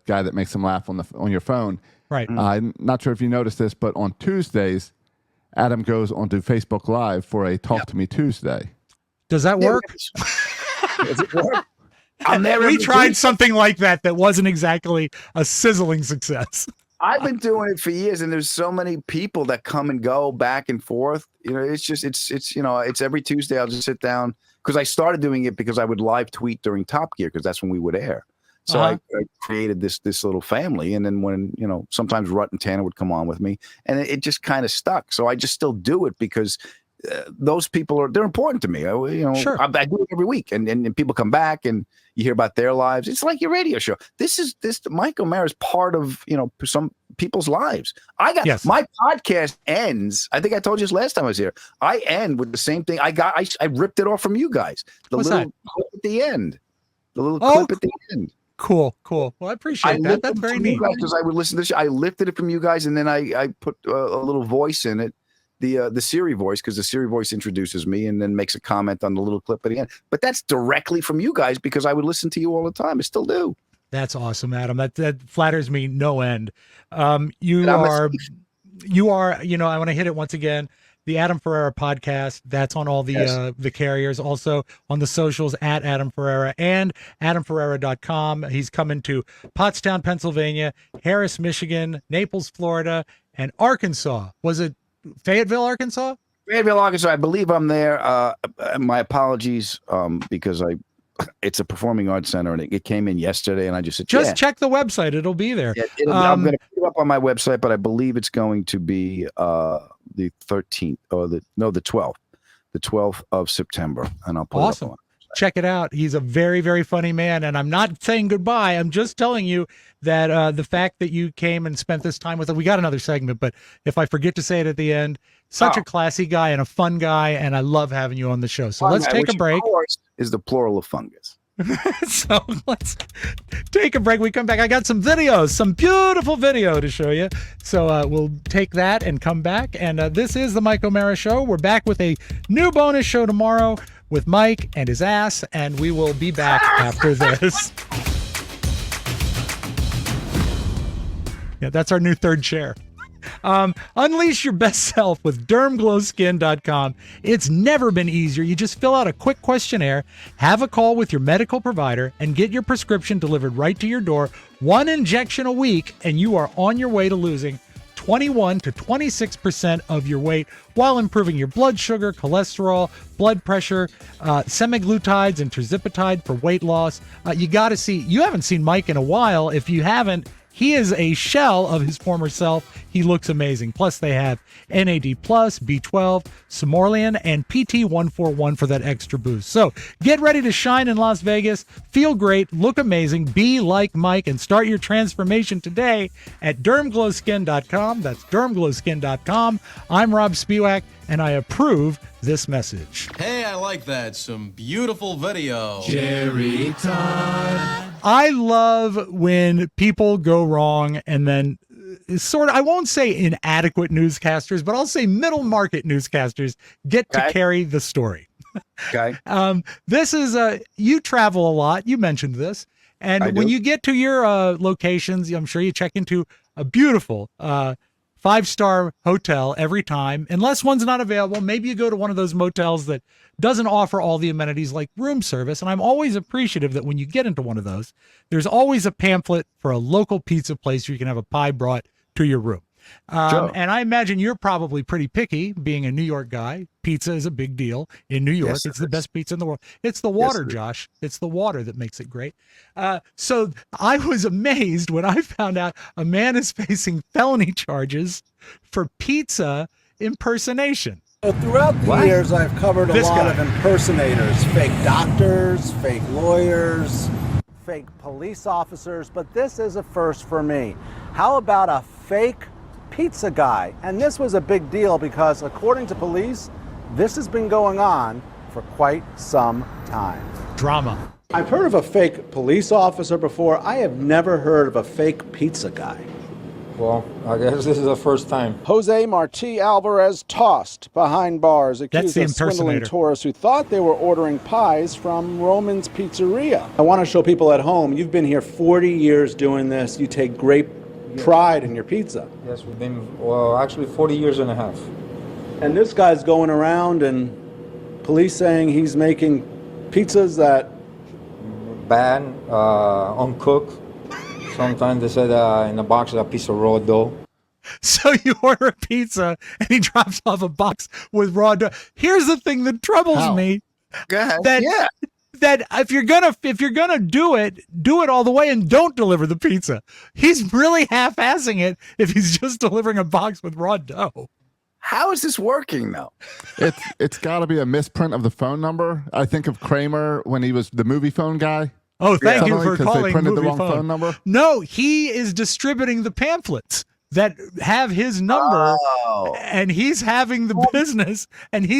guy that makes them laugh on your phone. Right. I'm not sure if you noticed this, but on Tuesdays, Adam goes onto Facebook Live for a Talk to Me Tuesday. Does that work? Does it work? I'm there. We tried something like that wasn't exactly a sizzling success. I've been doing it for years, and there's so many people that come and go back and forth. It's every Tuesday. I'll just sit down because I started doing it because I would live tweet during Top Gear because that's when we would air. So I created this little family, and then when sometimes Rut and Tanner would come on with me, and it just kind of stuck. So I just still do it because those people they're important to me. Sure. I do it every week, and people come back and you hear about their lives. It's like your radio show. This Mike O'Mara is part of some people's lives. My podcast ends. I think I told you this last time I was here. I end with the same thing. I ripped it off from you guys. What's that? Clip at the end. The little clip at the end. Cool. Well, I appreciate that. That's very neat. Because I would listen to this. I lifted it from you guys, and then I put a little voice in it. The Siri voice, because the Siri voice introduces me and then makes a comment on the little clip at the end. But that's directly from you guys because I would listen to you all the time. I still do. That's awesome, Adam. That flatters me no end. You are. I want to hit it once again. The Adam Ferrara podcast. That's on all the carriers. Also on the socials at Adam Ferrara and AdamFerrara.com. He's coming to Pottstown, Pennsylvania, Harris, Michigan, Naples, Florida, and Arkansas. Was it Fayetteville, Arkansas? Fayetteville, Arkansas. I believe I'm there. My apologies, because it's a performing arts center, and it came in yesterday, and I just said, check the website; it'll be there. Yeah, I'm going to put it up on my website, but I believe it's going to be the 13th or the 12th of September, and I'll put it up on. check it out. He's a very, very funny man. And I'm not saying goodbye. I'm just telling you that the fact that you came and spent this time with us, we got another segment, but if I forget to say it at the end, such a classy guy and a fun guy, and I love having you on the show. So let's take a break. Of course, is the plural of fungus. So let's take a break. We come back. I got some videos, some beautiful video to show you. So we'll take that and come back. And this is the Mike O'Mara Show. We're back with a new bonus show tomorrow with Mike and his ass, and we will be back after this. Yeah, that's our new third chair. Unleash your best self with dermglowskin.com. It's never been easier. You just fill out a quick questionnaire, have a call with your medical provider, and get your prescription delivered right to your door. 1 injection a week, and you are on your way to losing 21 to 26% of your weight while improving your blood sugar, cholesterol, blood pressure, semaglutides and tirzepatide for weight loss. You got to see. You haven't seen Mike in a while. If you haven't, he is a shell of his former self. He looks amazing. Plus, they have NAD+, B12, Simorlian, and PT141 for that extra boost. So get ready to shine in Las Vegas, feel great, look amazing, be like Mike, and start your transformation today at dermglowskin.com. That's dermglowskin.com. I'm Robb Spiewak, and I approve this message. Hey, I like that. Some beautiful video. Jerry Todd. I love when people go wrong and then sort of, I won't say inadequate newscasters, but I'll say middle market newscasters get to carry the story. Okay. This is you travel a lot. You mentioned this. And when you get to your locations, I'm sure you check into a beautiful 5-star hotel every time, unless one's not available. Maybe you go to one of those motels that doesn't offer all the amenities like room service. And I'm always appreciative that when you get into one of those, there's always a pamphlet for a local pizza place where you can have a pie brought to your room. And I imagine you're probably pretty picky, being a New York guy. Pizza is a big deal in New York. It's the best pizza in the world. It's the water, Josh. It's the water that makes it great. So I was amazed when I found out a man is facing felony charges for pizza impersonation. Throughout the years, I've covered a lot of impersonators, fake doctors, fake lawyers, fake police officers, but this is a first for me. How about a fake pizza guy? And this was a big deal because, according to police, this has been going on for quite some time. Drama. I've heard of a fake police officer before. I have never heard of a fake pizza guy. Well, I guess this is the first time. Jose Marti Alvarez tossed behind bars, accused of swindling tourists who thought they were ordering pies from Roman's Pizzeria. I want to show people at home, you've been here 40 years doing this. You take great pride in your pizza. Yes, we've been, well, actually 40 years and a half. And this guy's going around and police saying he's making pizzas that... bad, uncooked. Sometimes they said in a box a piece of raw dough. So you order a pizza and he drops off a box with raw dough. Here's the thing that troubles me. Go ahead. That if you're gonna do it all the way and don't deliver the pizza. He's really half-assing it if he's just delivering a box with raw dough. How is this working though? It's got to be a misprint of the phone number. I think of Kramer when he was the movie phone guy. Oh, thank you for calling they printed movie the wrong phone number. No, he is distributing the pamphlets that have his number, and he's having the business, and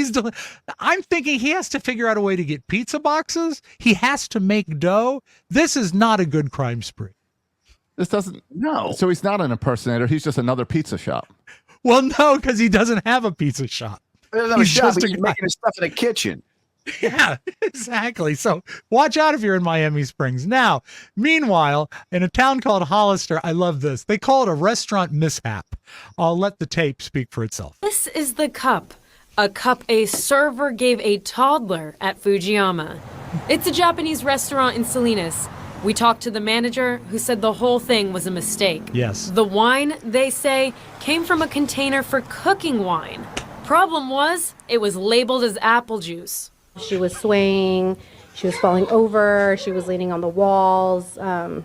I'm thinking he has to figure out a way to get pizza boxes. He has to make dough. This is not a good crime spree. This doesn't. No. So he's not an impersonator. He's just another pizza shop. Well, no, because he doesn't have a pizza shop. He's just making his stuff in the kitchen. Yeah, exactly. So watch out if you're in Miami Springs. Now, meanwhile, in a town called Hollister, I love this. They call it a restaurant mishap. I'll let the tape speak for itself. This is the cup. A cup a server gave a toddler at Fujiyama. It's a Japanese restaurant in Salinas. We talked to the manager, who said the whole thing was a mistake. Yes. The wine, they say, came from a container for cooking wine. Problem was, it was labeled as apple juice. She was swaying, she was falling over, she was leaning on the walls,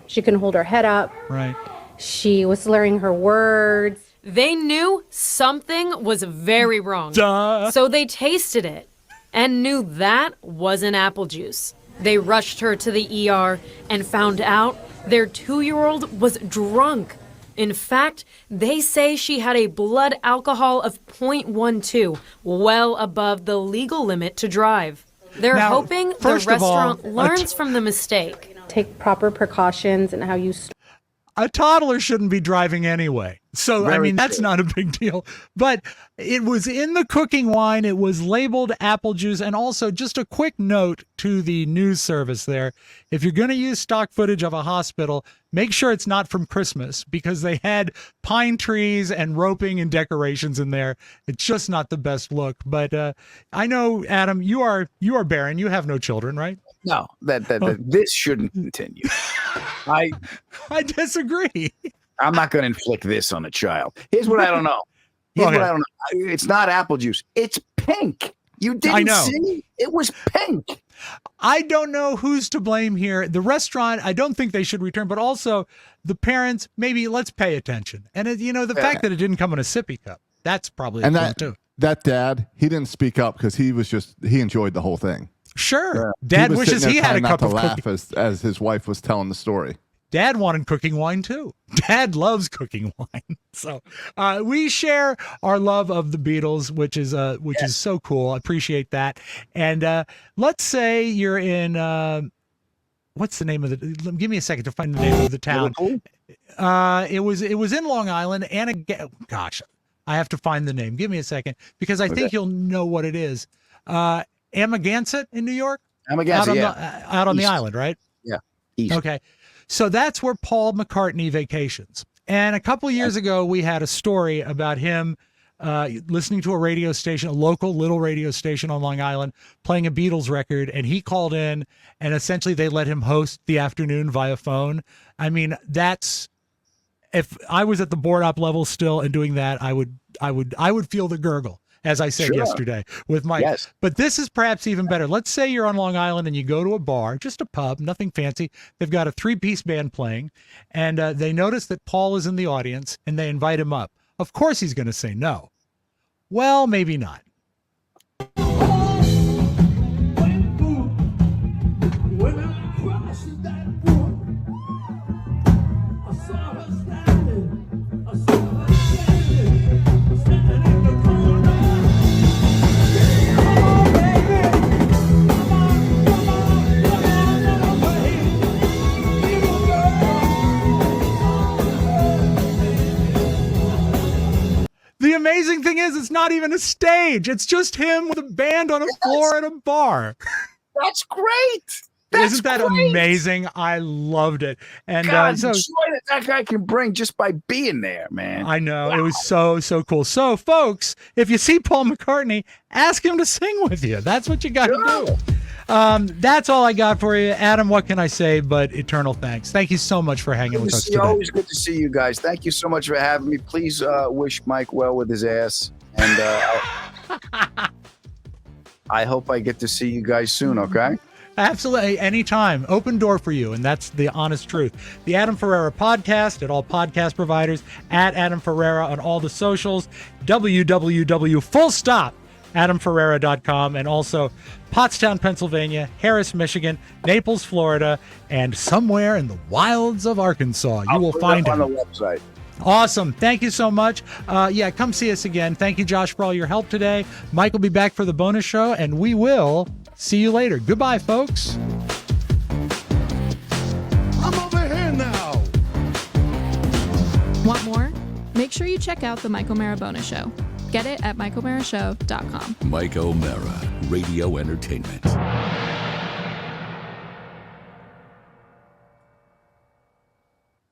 she couldn't hold her head up. Right. She was slurring her words. They knew something was very wrong. Duh. So they tasted it. and knew that wasn't apple juice. They rushed her to the ER and found out their 2-year-old was drunk. In fact, they say she had a blood alcohol of 0.12, well above the legal limit to drive. They're hoping the restaurant learns from the mistake. Take proper precautions and how you a toddler shouldn't be driving anyway. So, I mean, that's not a big deal. But it was in the cooking wine. It was labeled apple juice. And also, just a quick note to the news service there. If you're going to use stock footage of a hospital, make sure it's not from Christmas, because they had pine trees and roping and decorations in there. It's just not the best look. But I know, Adam, you are barren. You have no children, right? No, this shouldn't continue. I disagree. I'm not going to inflict this on a child. Here's what I don't know. What I don't know. It's not apple juice. It's pink. You didn't see? It was pink. I don't know who's to blame here. The restaurant, I don't think they should return, but also the parents, maybe let's pay attention. And, the fact that it didn't come in a sippy cup, that's probably a thing too. That dad, he didn't speak up because he enjoyed the whole thing. Sure. Dad wishes he had a cup of cooking. As his wife was telling the story. Dad wanted cooking wine too. Dad loves cooking wine. So we share our love of the Beatles, which is so cool. I appreciate that. And let's say you're in what's the name of the? Give me a second to find the name of the town. It was in Long Island. And gosh, I have to find the name. Give me a second because I think you'll know what it is. Amagansett in New York? Amagansett, out on the island, right? Yeah. East. Okay. So that's where Paul McCartney vacations. And a couple of years ago, we had a story about him listening to a radio station, a local little radio station on Long Island, playing a Beatles record. And he called in and essentially they let him host the afternoon via phone. I mean, if I was at the board op level still and doing that, I would feel the gurgle, as I said yesterday with Mike. Yes. But this is perhaps even better. Let's say you're on Long Island and you go to a bar, just a pub, nothing fancy. They've got a 3-piece band playing, and they notice that Paul is in the audience, and they invite him up. Of course he's going to say no. Well, maybe not. The amazing thing is, it's not even a stage. It's just him with a band on a floor at a bar. That's great. Isn't that amazing? I loved it. And God, the joy that guy can bring just by being there, man. I know. Wow. It was so cool. So, folks, if you see Paul McCartney, ask him to sing with you. That's what you got to do. That's all I got for you. Adam, what can I say but eternal thanks. Thank you so much for hanging with us today. Always good to see you guys. Thank you so much for having me. Please wish Mike well with his ass. And I hope I get to see you guys soon, okay? Absolutely. Anytime. Open door for you. And that's the honest truth. The Adam Ferrara podcast at all podcast providers, at Adam Ferrara on all the socials, www.AdamFerrara.com, and also Pottstown, Pennsylvania, Harris, Michigan, Naples, Florida, and somewhere in the wilds of Arkansas. You will find him on the website. Awesome. Thank you so much. Come see us again. Thank you, Josh, for all your help today. Mike will be back for the bonus show, and we will see you later. Goodbye, folks. I'm over here now. Want more? Make sure you check out the Mike O'Mara bonus show. Get it at MikeO'MaraShow.com. Mike O'Mara, Radio Entertainment.